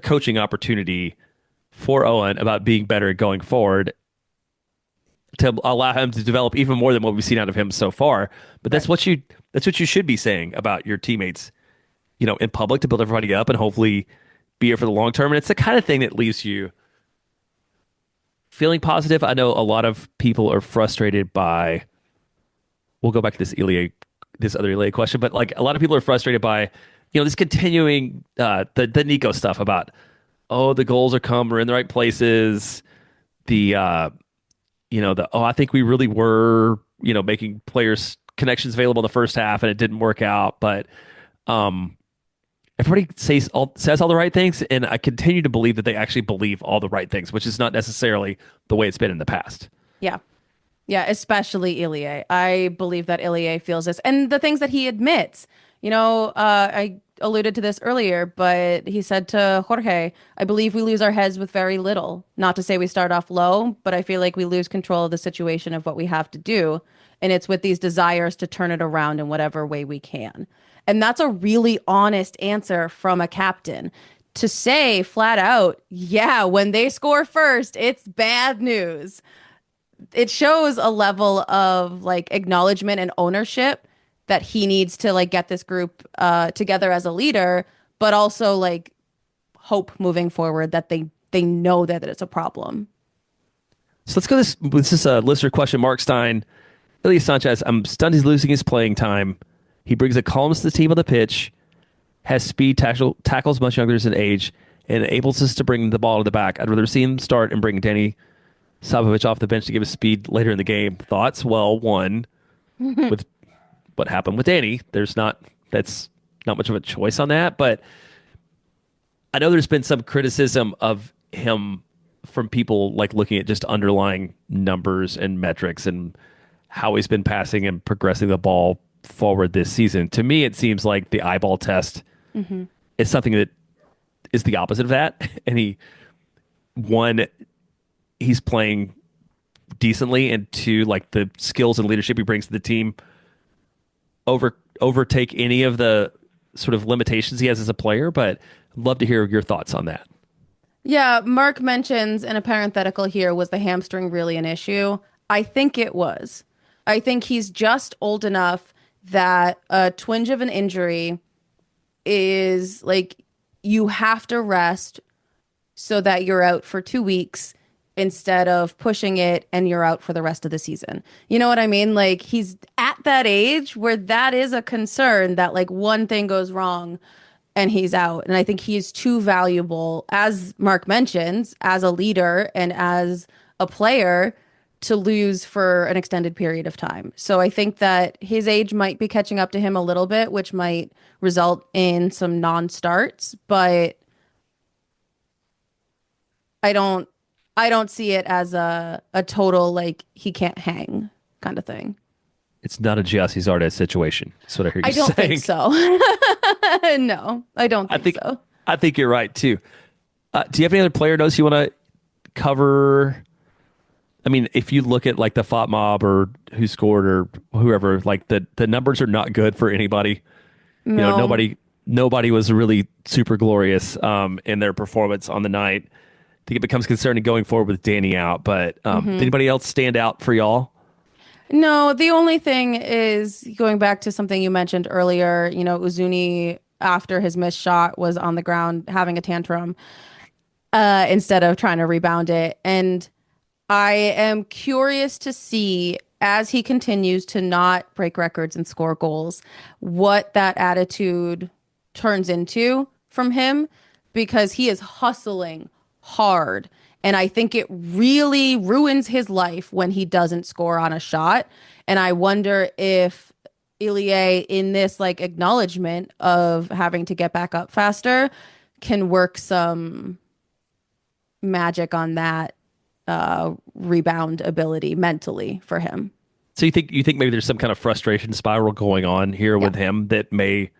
C: coaching opportunity for Owen about being better going forward to allow him to develop even more than what we've seen out of him so far. But that's what you should be saying about your teammates, in public, to build everybody up and hopefully be here for the long term. And it's the kind of thing that leaves you feeling positive. I know a lot of people are frustrated by, we'll go back to this other Ilie question, but like a lot of people are frustrated by, this continuing the Nico stuff about, the goals are coming, we're in the right places. I think we really were, making players connections available in the first half and it didn't work out. But everybody says all the right things, and I continue to believe that they actually believe all the right things, which is not necessarily the way it's been in the past.
D: Yeah. Yeah, especially Ilie. I believe that Ilie feels this. And the things that he admits, I alluded to this earlier, but he said to Jorge, I believe we lose our heads with very little. Not to say we start off low, but I feel like we lose control of the situation of what we have to do. And it's with these desires to turn it around in whatever way we can. And that's a really honest answer from a captain. To say flat out, yeah, when they score first, it's bad news. It shows a level of like acknowledgement and ownership that he needs to like get this group together as a leader, but also like hope moving forward that they know that it's a problem.
C: So let's go this is a listener question. Mark Stein, Ilie Sanchez, I'm stunned he's losing his playing time. He brings a calmness to the team on the pitch, has speed, tackles much younger in age, and enables us to bring the ball to the back. I'd rather see him start and bring Dani Sabovic off the bench to give us speed later in the game. Thoughts? Well, one, with what happened with Dani, that's not much of a choice on that, but I know there's been some criticism of him from people like looking at just underlying numbers and metrics and how he's been passing and progressing the ball forward this season. To me, it seems like the eyeball test is something that is the opposite of that. And he's playing decently, and two, like the skills and leadership he brings to the team overtake any of the sort of limitations he has as a player. But I'd love to hear your thoughts on that.
D: Yeah, Mark mentions in a parenthetical here, was the hamstring really an issue? I think it was. I think he's just old enough that a twinge of an injury is like, you have to rest so that you're out for 2 weeks instead of pushing it and you're out for the rest of the season. You know what I mean? Like, he's at that age where that is a concern, that like one thing goes wrong and he's out. And I think he's too valuable, as Mark mentions, as a leader and as a player, to lose for an extended period of time. So I think that his age might be catching up to him a little bit, which might result in some non-starts, but I don't see it as a total like he can't hang kind of thing.
C: It's not a Giassi Zardes situation. That's what I heard you saying.
D: I don't think so. No, I don't think so.
C: I think you're right too. Do you have any other player notes you want to cover? I mean, if you look at like the FOT mob or who scored or whoever, like the numbers are not good for anybody.
D: No.
C: Nobody was really super glorious in their performance on the night. I think it becomes concerning going forward with Dani out. But did anybody else stand out for y'all?
D: No, the only thing is going back to something you mentioned earlier. Uzuni, after his missed shot, was on the ground having a tantrum instead of trying to rebound it. And I am curious to see, as he continues to not break records and score goals, what that attitude turns into from him, because he is hustling hard. And I think it really ruins his life when he doesn't score on a shot. And I wonder if Ilie, in this like acknowledgement of having to get back up faster, can work some magic on that rebound ability mentally for him.
C: So you think maybe there's some kind of frustration spiral going on here with him that may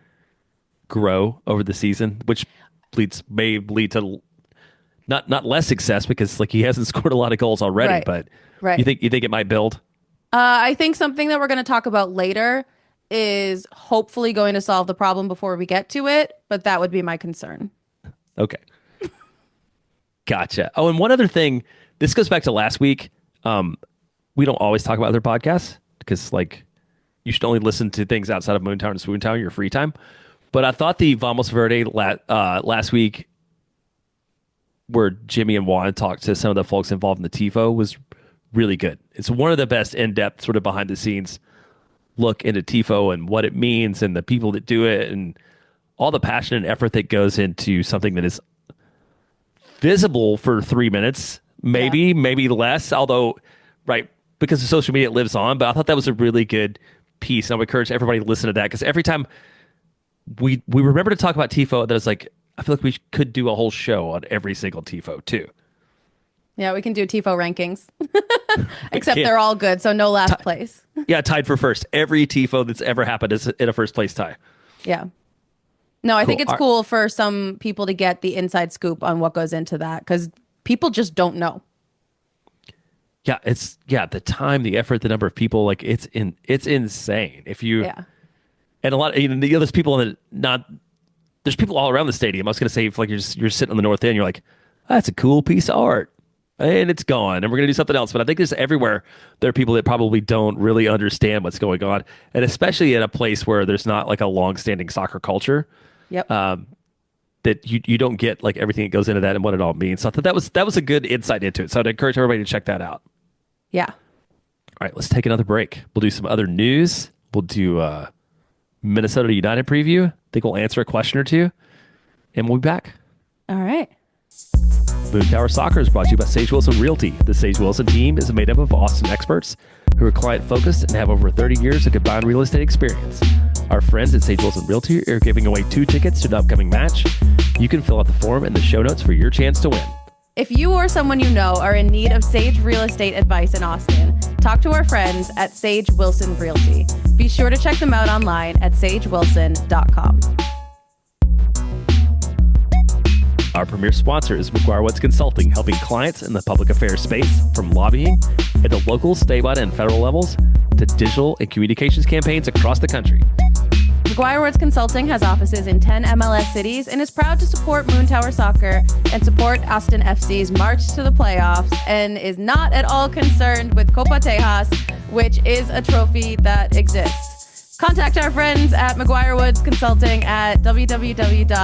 C: grow over the season, which may lead to not less success because like he hasn't scored a lot of goals already, but you think it might build?
D: I think something that we're going to talk about later is hopefully going to solve the problem before we get to it, but that would be my concern.
C: Okay. Gotcha. Oh, and one other thing, this goes back to last week. We don't always talk about other podcasts because like you should only listen to things outside of Moontown and Swoontown in your free time. But I thought the Vamos Verde last week where Jimmy and Juan talked to some of the folks involved in the TIFO was really good. It's one of the best in-depth sort of behind the scenes look into TIFO and what it means and the people that do it and all the passion and effort that goes into something that is visible for 3 minutes, maybe less, although, right, because of social media, it lives on. But I thought that was a really good piece. And I would encourage everybody to listen to that because every time we remember to talk about TIFO, that it's like, I feel like we could do a whole show on every single TIFO too.
D: Yeah, we can do TIFO rankings, except they're all good, so no last place.
C: Yeah, tied for first. Every TIFO that's ever happened is in a first place tie.
D: Yeah. No, I think it's cool for some people to get the inside scoop on what goes into that because people just don't know.
C: Yeah, the time, the effort, the number of people, like it's insane. If you and a lot, there's people there's people all around the stadium. I was going to say, if like you're sitting on the north end, you're like, that's a cool piece of art, and it's gone, and we're going to do something else. But I think there's everywhere there are people that probably don't really understand what's going on, and especially in a place where there's not like a long-standing soccer culture.
D: Yep.
C: That you don't get like everything that goes into that and what it all means. So I thought that was a good insight into it. So I'd encourage everybody to check that out.
D: Yeah.
C: All right, let's take another break. We'll do some other news. We'll do Minnesota United preview. I think we'll answer a question or two, and we'll be back.
D: All right.
C: Moon Tower Soccer is brought to you by Sage Wilson Realty. The Sage Wilson team is made up of Austin experts who are client-focused and have over 30 years of combined real estate experience. Our friends at Sage Wilson Realty are giving away 2 tickets to an upcoming match. You can fill out the form in the show notes for your chance to win.
D: If you or someone you know are in need of Sage real estate advice in Austin, talk to our friends at Sage Wilson Realty. Be sure to check them out online at sagewilson.com.
C: Our premier sponsor is McGuire Woods Consulting, helping clients in the public affairs space from lobbying at the local, statewide, and federal levels to digital and communications campaigns across the country.
D: McGuire Woods Consulting has offices in 10 MLS cities and is proud to support Moon Tower Soccer and support Austin FC's march to the playoffs and is not at all concerned with Copa Tejas, which is a trophy that exists. Contact our friends at McGuire Woods Consulting at www.mwcllc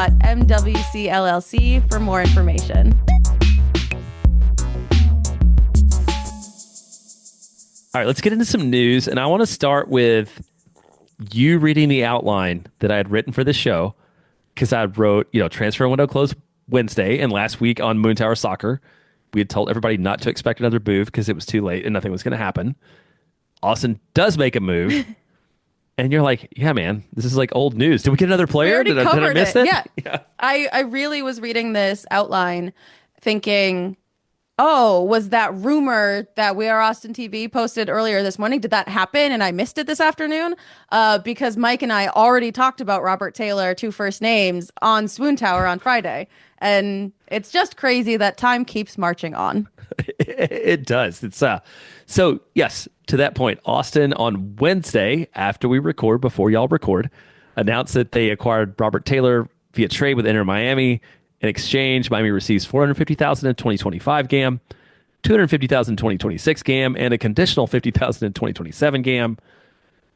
D: for more information.
C: All right, let's get into some news. And I want to start with you reading the outline that I had written for this show because I wrote, transfer window closed Wednesday. And last week on Moon Tower Soccer, we had told everybody not to expect another move because it was too late and nothing was going to happen. Austin does make a move. And you're like, yeah, man, this is like old news. Did we get another player? Did I miss it?
D: Yeah. I really was reading this outline thinking, oh, was that rumor that We Are Austin TV posted earlier this morning? Did that happen? And I missed it this afternoon because Mike and I already talked about Robert Taylor, 2 first names, on Swoon Tower on Friday. And it's just crazy that time keeps marching on.
C: It does. It's so yes, to that point, Austin on Wednesday, after we record, before y'all record, announced that they acquired Robert Taylor via trade with Inter Miami. In exchange, Miami receives $450,000 in 2025 GAM, $250,000 in 2026 GAM, and a conditional $50,000 in 2027 GAM.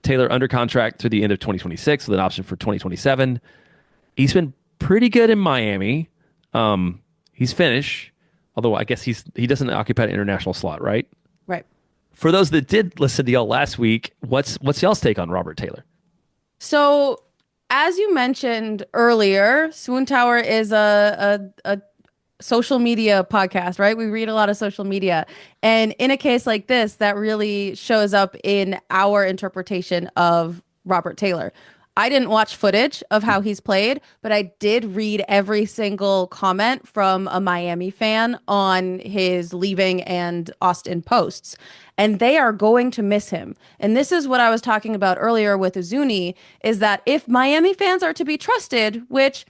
C: Taylor under contract through the end of 2026 with an option for 2027. He's been pretty good in Miami. He's Finnish, although I guess he doesn't occupy an international slot, right?
D: Right.
C: For those that did listen to y'all last week, what's y'all's take on Robert Taylor?
D: So, as you mentioned earlier, Swoon Tower is a social media podcast, right? We read a lot of social media. And in a case like this, that really shows up in our interpretation of Robert Taylor. I didn't watch footage of how he's played, but I did read every single comment from a Miami fan on his leaving and Austin posts. And they are going to miss him. And this is what I was talking about earlier with Uzuni, is that if Miami fans are to be trusted, which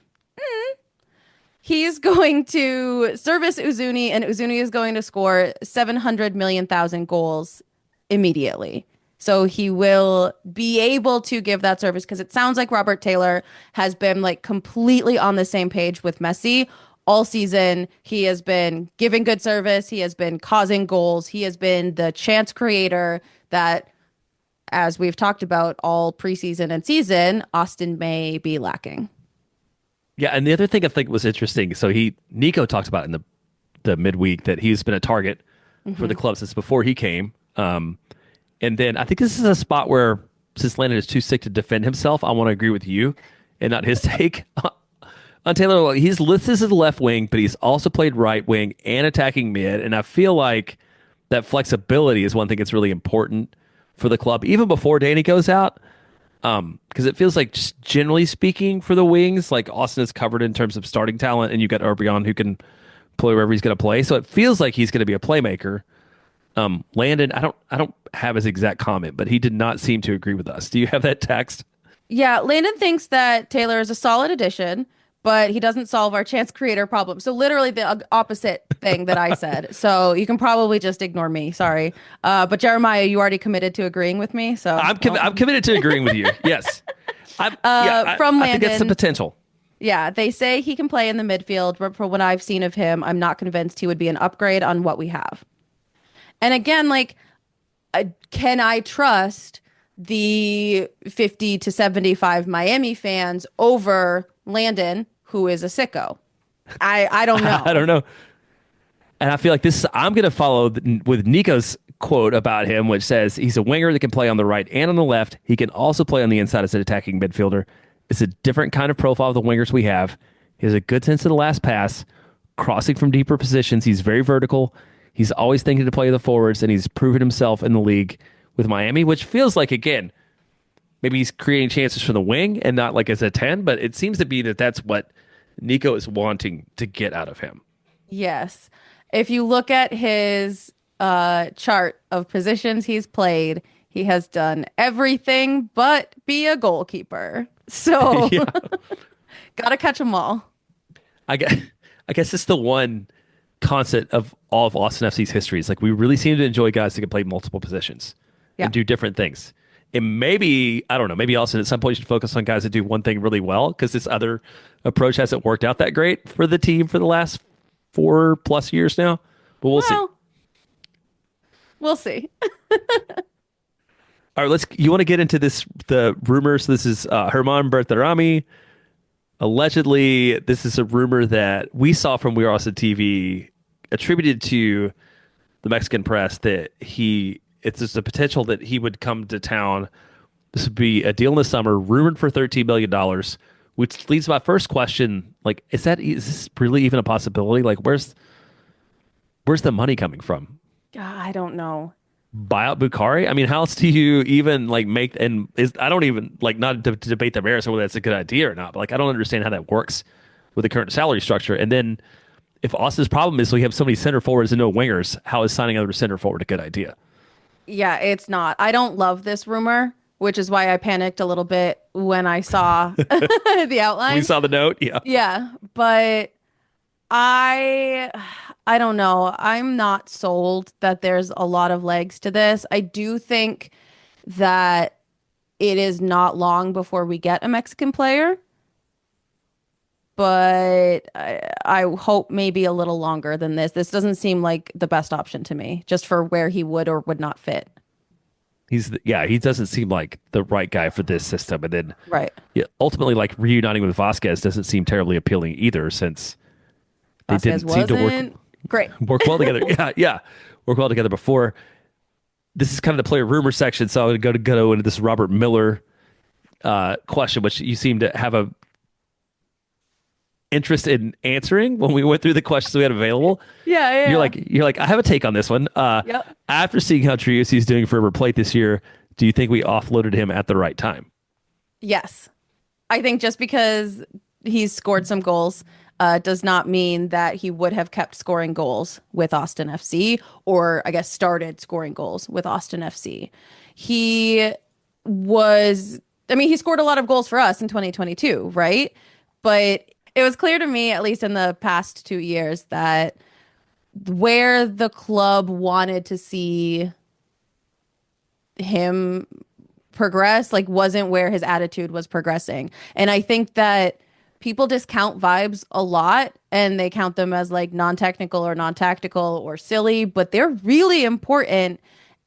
D: he's going to service Uzuni, and Uzuni is going to score 700 million thousand goals immediately. So he will be able to give that service, because it sounds like Robert Taylor has been like completely on the same page with Messi all season. He has been giving good service. He has been causing goals. He has been the chance creator that, as we've talked about all preseason and season, Austin may be lacking.
C: Yeah, and the other thing I think was interesting, so Nico talked about in the midweek that he's been a target for the club since before he came. And then I think this is a spot where, since Landon is too sick to defend himself, I want to agree with you and not his take on Taylor. He's listed as a left wing, but he's also played right wing and attacking mid. And I feel like that flexibility is one thing that's really important for the club, even before Dani goes out. Because it feels like, just generally speaking, for the wings, like Austin is covered in terms of starting talent, and you've got Urbion who can play wherever he's going to play. So it feels like he's going to be a playmaker. Landon, I don't have his exact comment, but he did not seem to agree with us. Do you have that text?
D: Yeah, Landon thinks that Taylor is a solid addition, but he doesn't solve our chance creator problem. So literally the opposite thing that I said. So you can probably just ignore me. Sorry. But Jeremiah, you already committed to agreeing with me. So
C: I'm committed to agreeing with you. Yes.
D: From
C: I
D: Landon,
C: think that's the potential.
D: Yeah, they say he can play in the midfield, but for what I've seen of him, I'm not convinced he would be an upgrade on what we have. And again, like, can I trust the 50 to 75 Miami fans over Landon, who is a sicko? I don't know.
C: I don't know. And I feel like I'm going to follow with Nico's quote about him, which says he's a winger that can play on the right and on the left. He can also play on the inside as an attacking midfielder. It's a different kind of profile of the wingers we have. He has a good sense of the last pass, crossing from deeper positions. He's very vertical. He's always thinking to play the forwards, and he's proven himself in the league with Miami, which feels like, again, maybe he's creating chances from the wing and not like as a 10, but it seems to be that that's what Nico is wanting to get out of him.
D: Yes. If you look at his chart of positions he's played, he has done everything but be a goalkeeper. So got to catch them all.
C: I guess it's the one constant of all of Austin FC's history. It's like we really seem to enjoy guys that can play multiple positions and do different things. And maybe, I don't know, maybe Austin at some point should focus on guys that do one thing really well, because this other approach hasn't worked out that great for the team for the last 4+ years now. But we'll see.
D: We'll see.
C: All right, you want to get into the rumors? This is Herman Bertarami. Allegedly, this is a rumor that we saw from We Are Austin TV, attributed to the Mexican press, that it's a potential that he would come to town. This would be a deal in the summer, rumored for $13 million, which leads to my first question. Like, is this really even a possibility? Like, where's the money coming from?
D: I don't know.
C: Buy out Bukhari? I mean, how else do you even like make, I don't even like, not to debate the merits of whether that's a good idea or not, but like, I don't understand how that works with the current salary structure. And then if Austin's problem is we have so many center forwards and no wingers, how is signing another center forward a good idea?
D: Yeah, it's not. I don't love this rumor, which is why I panicked a little bit when I saw the outline.
C: We saw the note. Yeah.
D: Yeah. But I don't know. I'm not sold that there's a lot of legs to this. I do think that it is not long before we get a Mexican player, but I hope maybe a little longer than this. This doesn't seem like the best option to me, just for where he would or would not fit.
C: He doesn't seem like the right guy for this system. And then ultimately, like, reuniting with Vasquez doesn't seem terribly appealing either, since they
D: Vasquez
C: didn't seem to work well together. Work well together before. This is kind of the player rumor section, so I'm going to go into this Robert Miller question, which you seem to have a interest in answering when we went through the questions we had available.
D: Yeah.
C: You're like, I have a take on this one. After seeing how Triusi is doing for River Plate this year, do you think we offloaded him at the right time?
D: Yes. I think just because he's scored some goals does not mean that he would have kept scoring goals with Austin FC, or I guess started scoring goals with Austin FC. He was, I mean, he scored a lot of goals for us in 2022, right? But it was clear to me, at least in the past 2 years, that where the club wanted to see him progress, like, wasn't where his attitude was progressing. And I think that people discount vibes a lot and they count them as like non-technical or non-tactical or silly, but they're really important.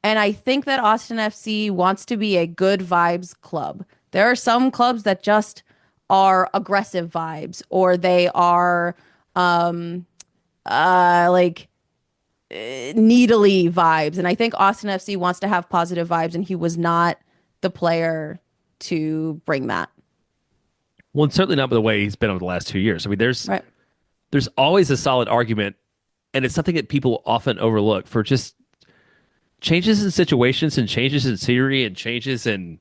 D: And I think that Austin FC wants to be a good vibes club. There are some clubs that just are aggressive vibes, or they are like needly vibes. And I think Austin FC wants to have positive vibes, and he was not the player to bring that.
C: Well, and certainly not by the way he's been over the last 2 years. I mean,
D: Right.
C: there's always a solid argument, and it's something that people often overlook, for just changes in situations and changes in scenery and changes in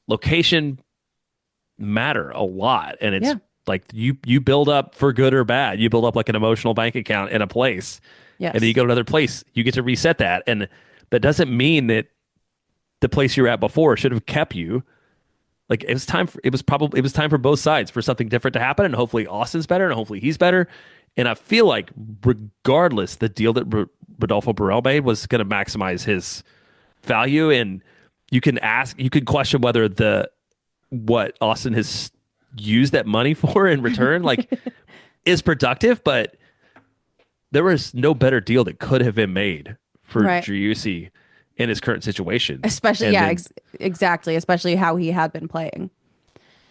C: location matter a lot. And it's like you build up for good or bad. You build up like an emotional bank account in a place.
D: Yes.
C: And then you go to another place, you get to reset that. And that doesn't mean that the place you were at before should have kept you. Like, it was time for both sides for something different to happen. And hopefully Austin's better, and hopefully he's better. And I feel like regardless, the deal that Rodolfo Borrell made was going to maximize his value. And you can question whether what Austin has used that money for in return, like, is productive, but there was no better deal that could have been made for Driussi in his current situation.
D: Especially, exactly. Especially how he had been playing.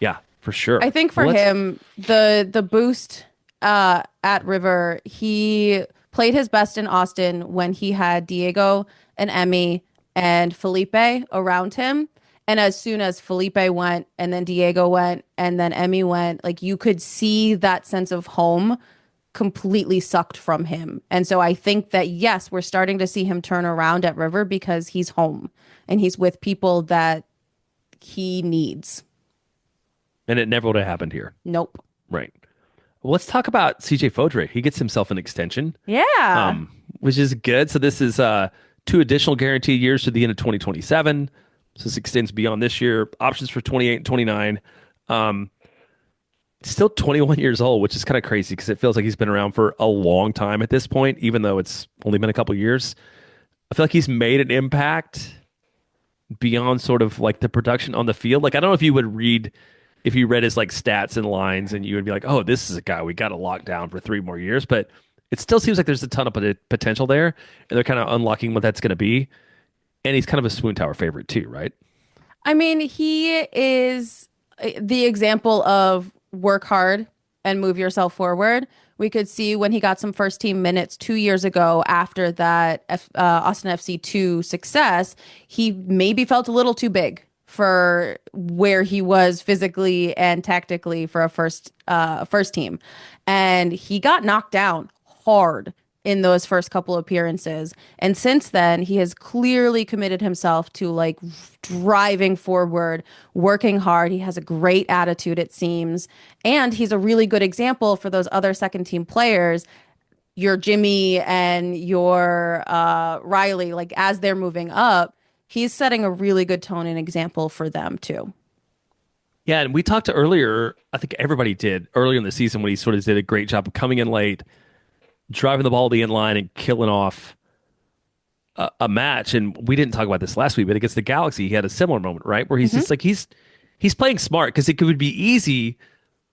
C: Yeah, for sure.
D: I think for him, the boost at River, he played his best in Austin when he had Diego and Emmy and Felipe around him. And as soon as Felipe went, and then Diego went, and then Emmy went, like, you could see that sense of home completely sucked from him. And so I think that, yes, we're starting to see him turn around at River because he's home and he's with people that he needs.
C: And it never would have happened here.
D: Nope.
C: Right. Well, let's talk about CJ Fodre. He gets himself an extension.
D: Yeah.
C: Which is good. So this is 2 additional guaranteed years to the end of 2027. So this extends beyond this year. Options for 28 and 29. Still 21 years old, which is kind of crazy because it feels like he's been around for a long time at this point, even though it's only been a couple years. I feel like he's made an impact beyond sort of like the production on the field. Like, I don't know if you read his like stats and lines, and you would be like, oh, this is a guy we got to lock down for 3 more years. But it still seems like there's a ton of potential there, and they're kind of unlocking what that's going to be. And he's kind of a Swoon Tower favorite too, right?
D: I mean, he is the example of work hard and move yourself forward. We could see when he got some first team minutes 2 years ago after that Austin FC 2 success, he maybe felt a little too big for where he was physically and tactically for a first team. And he got knocked down hard in those first couple appearances. And since then, he has clearly committed himself to like driving forward, working hard. He has a great attitude, it seems. And he's a really good example for those other second team players, your Jimmy and your Riley, like, as they're moving up, he's setting a really good tone and example for them too.
C: Yeah, and we talked earlier, I think everybody did, earlier in the season, when he sort of did a great job of coming in late, driving the ball to the end line and killing off a match. And we didn't talk about this last week, but against the Galaxy, he had a similar moment, right? Where he's just like, he's playing smart, because it would be easy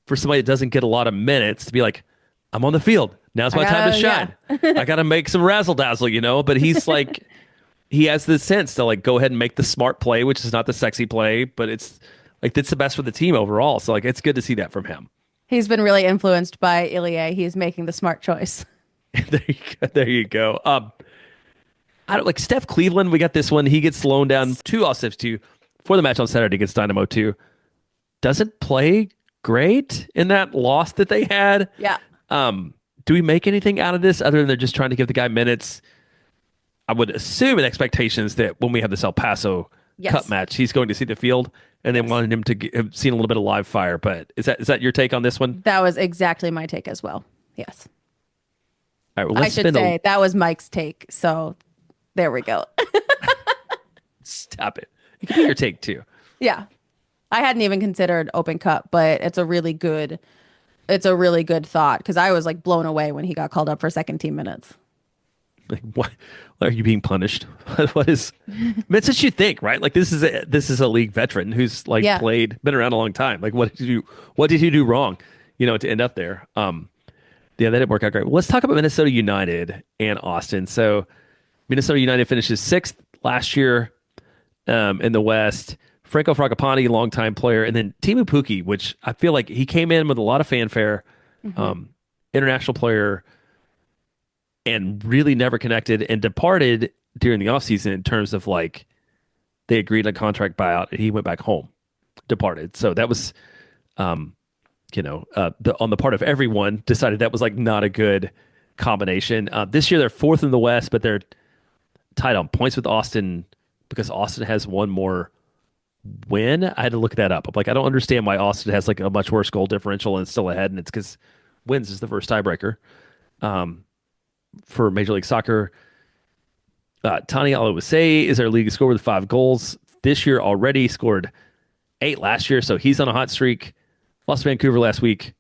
C: for somebody that doesn't get a lot of minutes to be like, I'm on the field. Now's my time to shine. I got to make some razzle dazzle, But he's like, he has this sense to like go ahead and make the smart play, which is not the sexy play, but it's like, it's the best for the team overall. So like, it's good to see that from him.
D: He's been really influenced by Ilie. He's making the smart choice.
C: There you go. I don't like Steph Cleveland. We got this one. He gets loaned down to Austin 2 for the match on Saturday against Dynamo 2. Doesn't play great in that loss that they had.
D: Yeah.
C: Do we make anything out of this other than they're just trying to give the guy minutes? I would assume an expectation is that when we have this El Paso Cup match, he's going to see the field. and they wanted him to have seen a little bit of live fire. But is that your take on this one?
D: That was exactly my take as well. Yes.
C: All right, well,
D: I should say that was Mike's take. So there we go.
C: Stop it. It could be your take too.
D: Yeah. I hadn't even considered Open Cup, but it's a really good thought because I was like blown away when he got called up for second team minutes.
C: Like, what are you being punished? What is? I mean, it's what you think, right? Like this is a league veteran who's like been around a long time. Like what did he do wrong? To end up there. Yeah, that didn't work out great. Well, let's talk about Minnesota United and Austin. So Minnesota United finishes 6th last year in the West. Franco Fragapane, longtime player, and then Timu Pukki, which I feel like he came in with a lot of fanfare, international player, and really never connected and departed during the offseason in terms of like they agreed on contract buyout and he went back home, departed. So that was, on the part of everyone decided that was like not a good combination. This year they're 4th in the West, but they're tied on points with Austin because Austin has one more win. I had to look that up. I'm like, I don't understand why Austin has like a much worse goal differential and it's still ahead, and it's because wins is the first tiebreaker. For Major League Soccer, Tani Alawase is our league scorer with 5 goals this year already. Scored 8 last year, so he's on a hot streak. Lost Vancouver last week,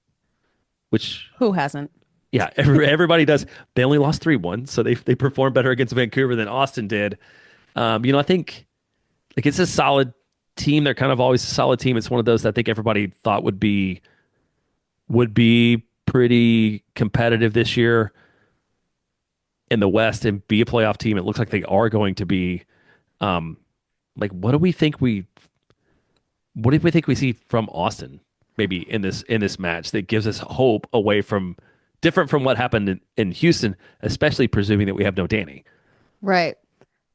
C: which
D: who hasn't?
C: Yeah, everybody does. They only lost 3-1, so they performed better against Vancouver than Austin did. I think like it's a solid team. They're kind of always a solid team. It's one of those that I think everybody thought would be pretty competitive this year in the West and be a playoff team. It looks like they are going to be. What do we think we see from Austin maybe in this match that gives us hope away from different from what happened in Houston, especially presuming that we have no Dani.
D: Right.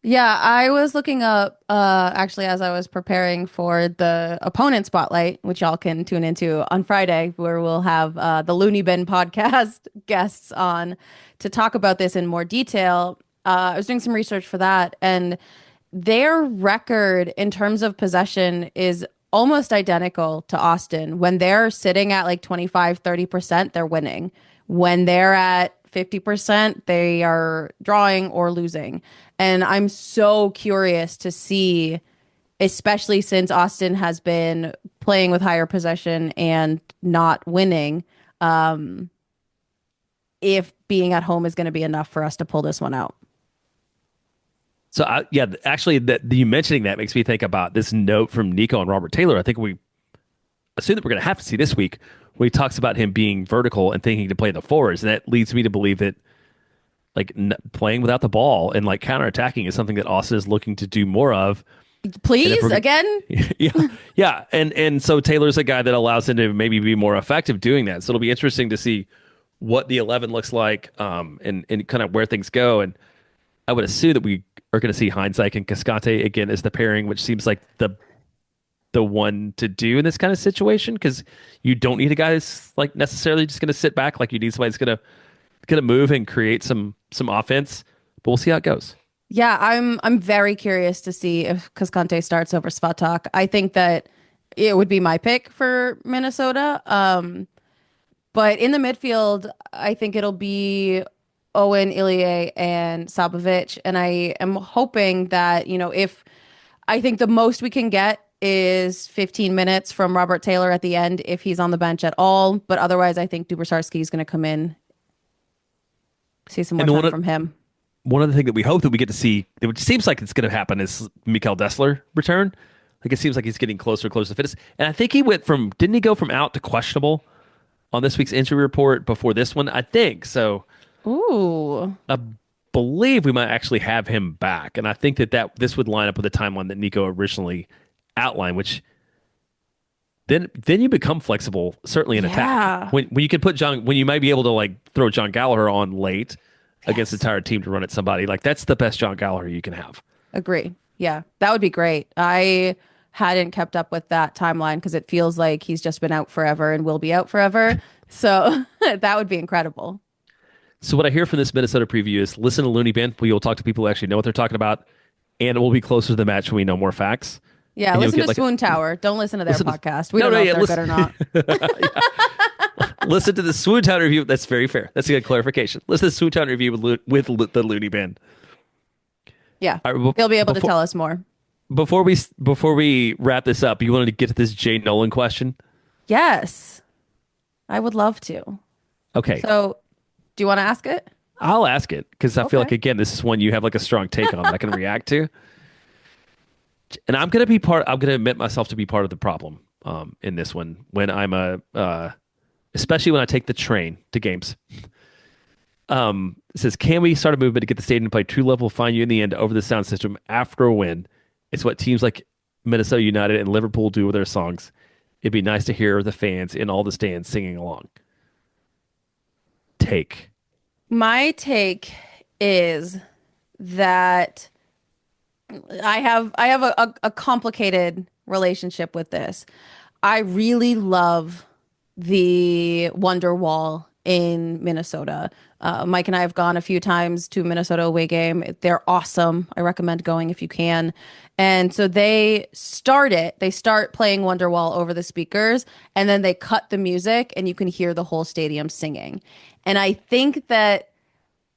D: Yeah, I was looking up actually as I was preparing for the opponent spotlight, which y'all can tune into on Friday, where we'll have the Looney Bin podcast guests on to talk about this in more detail. I was doing some research for that, and their record in terms of possession is almost identical to Austin. When they're sitting at like 25-30%, they're winning. When they're at 50%, they are drawing or losing. And I'm so curious to see, especially since Austin has been playing with higher possession and not winning, if being at home is going to be enough for us to pull this one out.
C: So, actually, you mentioning that makes me think about this note from Nico and Robert Taylor. I think we assume that we're going to have to see this week, where he talks about him being vertical and thinking to play the forwards. And that leads me to believe that like playing without the ball and like counterattacking is something that Austin is looking to do more of.
D: Please, again?
C: Yeah. And so Taylor's a guy that allows him to maybe be more effective doing that. So it'll be interesting to see what the 11 looks like and kind of where things go. And I would assume that we are going to see Hindsight and Cascante again as the pairing, which seems like the one to do in this kind of situation, because you don't need a guy that's like necessarily just going to sit back. Like you need somebody that's going to move and create some offense. But we'll see how it goes.
D: Yeah, I'm very curious to see if Cascante starts over Svatak. I think that it would be my pick for Minnesota. But in the midfield, I think it'll be Owen, Ilie, and Sabovic. And I am hoping that, if I think the most we can get is 15 minutes from Robert Taylor at the end if he's on the bench at all. But otherwise, I think Dubasarski is going to come in, see some more time from him.
C: One other thing that we hope that we get to see, which seems like it's going to happen, is Mikael Dessler return. Like it seems like he's getting closer and closer to fitness. And I think didn't he go from out to questionable on this week's injury report before this one? I think so.
D: Ooh.
C: I believe we might actually have him back. And I think that this would line up with the timeline that Nico originally outlined, which then you become flexible, certainly in attack. When you can when you might be able to like throw John Gallagher on late against a tired team to run at somebody, like that's the best John Gallagher you can have.
D: Agree. Yeah, that would be great. I hadn't kept up with that timeline because it feels like he's just been out forever and will be out forever. So that would be incredible.
C: So what I hear from this Minnesota preview is listen to Looney Bin. You'll talk to people who actually know what they're talking about, and it will be closer to the match when we know more facts.
D: Yeah,
C: and you'll
D: listen
C: get
D: to
C: like
D: Swoon Tower. Don't listen to their
C: listen to-
D: podcast. We
C: No,
D: don't
C: no,
D: know
C: yeah,
D: if they're good or not.
C: listen to the Swoon Town review. That's very fair. That's a good clarification. Listen to the Swoon Town review with the Looney Bin.
D: Yeah,
C: All right,
D: he'll be able to
C: before-
D: tell us more.
C: Before we wrap this up, you wanted to get to this Jay Nolan question.
D: Yes, I would love to.
C: Okay,
D: So, do you want to ask it?
C: I'll ask it because I feel
D: Okay.
C: like again this is one you have like a strong take on that I can react to. And I'm gonna be part. I'm gonna admit myself to be part of the problem in this one when I'm especially when I take the train to games. It says, can we start a movement to get the stadium to play true level, find you in the end over the sound system after a win? It's what teams like Minnesota United and Liverpool do with their songs. It'd be nice to hear the fans in all the stands singing along. Take.
D: My take is that I have a complicated relationship with this. I really love the Wonderwall in Minnesota. Mike and I have gone a few times to Minnesota away game. They're awesome. I recommend going if you can. And so they start playing Wonderwall over the speakers, and then they cut the music and you can hear the whole stadium singing. And I think that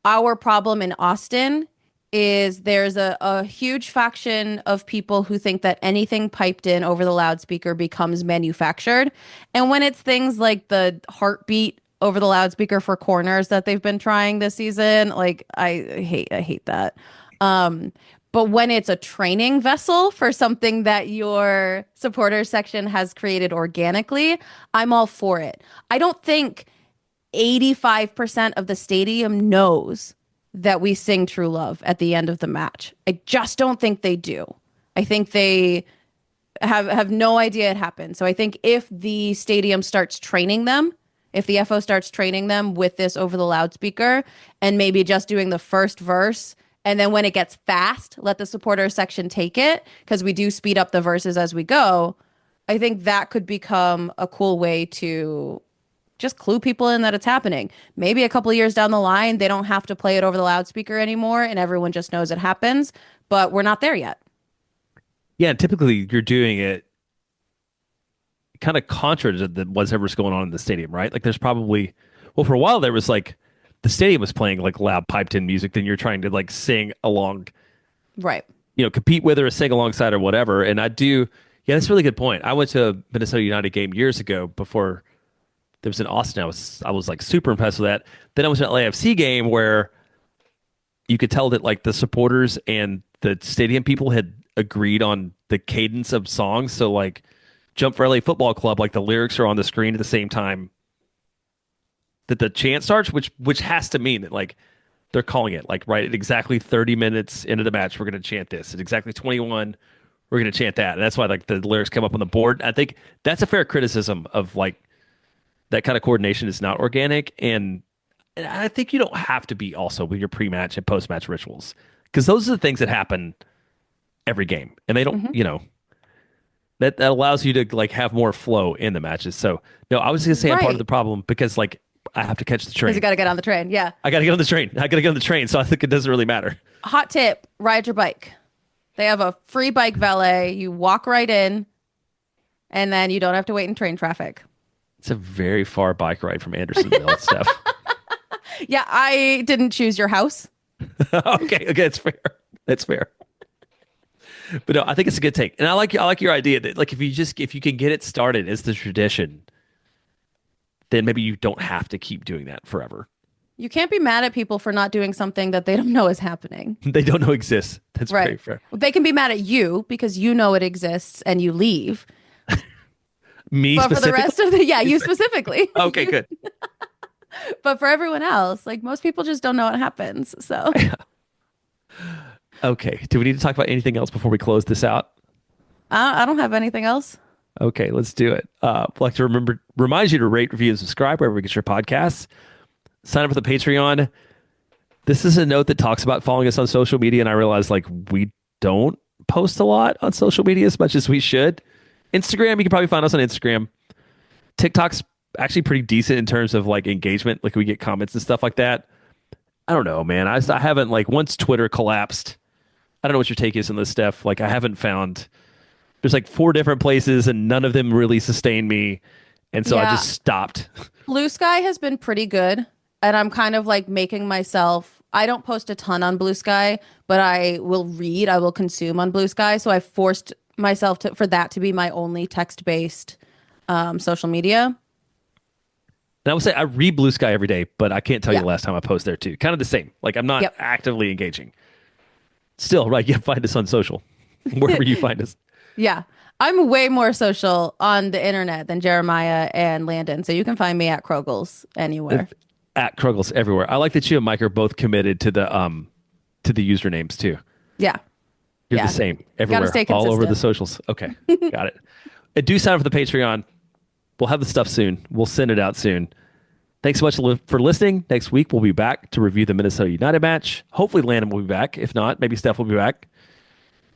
D: our problem in Austin is there's a huge faction of people who think that anything piped in over the loudspeaker becomes manufactured. And when it's things like the heartbeat over the loudspeaker for corners that they've been trying this season, like I hate that. But when it's a training vessel for something that your supporters section has created organically, I'm all for it. I don't think 85% of the stadium knows that we sing True Love at the end of the match. I just don't think they do. I think they have no idea it happened. So I think if the stadium starts training them, if the FO starts training them with this over the loudspeaker and maybe just doing the first verse, and then when it gets fast, let the supporter section take it, because we do speed up the verses as we go, I think that could become a cool way to just clue people in that it's happening. Maybe a couple of years down the line, they don't have to play it over the loudspeaker anymore and everyone just knows it happens, but we're not there yet.
C: Yeah, and typically you're doing it kind of contra to whatever's going on in the stadium, right? Like there's probably, well, for a while there was like the stadium was playing like loud piped in music, then you're trying to like sing along,
D: Right.
C: Compete with or sing alongside or whatever. And yeah, that's a really good point. I went to a Minnesota United game years ago before there was in Austin. I was like super impressed with that. Then I went to an LAFC game where you could tell that like the supporters and the stadium people had agreed on the cadence of songs. So like Jump for LA Football Club, like the lyrics are on the screen at the same time that the chant starts, which has to mean that like they're calling it like right at exactly 30 minutes into the match, we're going to chant this. At exactly 21, we're going to chant that. And that's why like the lyrics come up on the board. I think that's a fair criticism of like that kind of coordination is not organic. And I think you don't have to be also with your pre-match and post-match rituals, because those are the things that happen every game. And they don't, that allows you to like have more flow in the matches. So no, I was going to say I'm part of
D: Right.
C: the problem because like I have to catch the train.
D: Because you got to get on the train. Yeah.
C: I got to get on the train. I got to get on the train. So I think it doesn't really matter.
D: Hot tip, ride your bike. They have a free bike valet. You walk right in and then you don't have to wait in train traffic.
C: It's a very far bike ride from Andersonville and stuff.
D: Yeah, I didn't choose your house.
C: Okay, it's fair. That's fair. But no, I think it's a good take, and I like your idea that like if you can get it started as the tradition, then maybe you don't have to keep doing that forever.
D: You can't be mad at people for not doing something that they don't know is happening.
C: They don't know exists. That's very
D: Right.
C: fair.
D: They can be mad at you because you know it exists and you leave.
C: Me
D: But for the
C: specifically.
D: rest of you specifically.
C: Okay, good.
D: But for everyone else, like most people just don't know what happens. So
C: Okay, do we need to talk about anything else before we close this out?
D: I don't have anything else.
C: Okay, let's do it. I'd like to remind you to rate, review, and subscribe wherever you get your podcasts. Sign up for the Patreon. This is a note that talks about following us on social media, and I realize like we don't post a lot on social media as much as we should. Instagram, you can probably find us on Instagram. TikTok's actually pretty decent in terms of like engagement. Like we get comments and stuff like that. I don't know, man. I haven't like once Twitter collapsed. I don't know what your take is on this stuff. Like I haven't found there's like 4 different places and none of them really sustain me. And so I just stopped.
D: Blue Sky has been pretty good. And I'm kind of like making myself, I don't post a ton on Blue Sky, but I will consume on Blue Sky. So I forced myself for that to be my only text-based social media.
C: And I would say I read Blue Sky every day, but I can't tell you the last time I post there too. Kind of the same. Like I'm not actively engaging. Still, right? You find us on social, wherever you find us.
D: Yeah. I'm way more social on the internet than Jeremiah and Landon. So you can find me at Krogels anywhere.
C: At Krogels everywhere. I like that you and Mike are both committed to the usernames too.
D: Yeah.
C: You're the same everywhere, all over the socials. Okay, got it. And do sign up for the Patreon. We'll have the stuff soon. We'll send it out soon. Thanks so much for listening. Next week, we'll be back to review the Minnesota United match. Hopefully, Landon will be back. If not, maybe Steph will be back.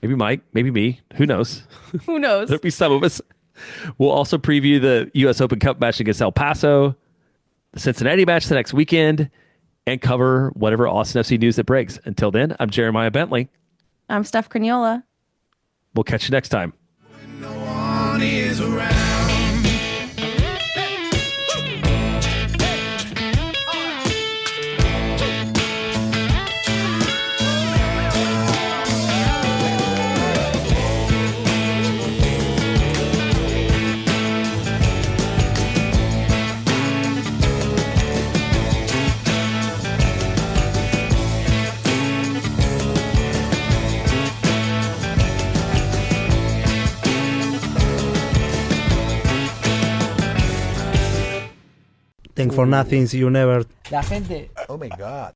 C: Maybe Mike. Maybe me. Who knows?
D: Who knows?
C: There'll be some of us. We'll also preview the U.S. Open Cup match against El Paso, the Cincinnati match the next weekend, and cover whatever Austin FC news that breaks. Until then, I'm Jeremiah Bentley.
D: I'm Steph Cagnola.
C: We'll catch you next time.
E: No one is around.
F: Think for nothings you never.
G: La gente, oh my God.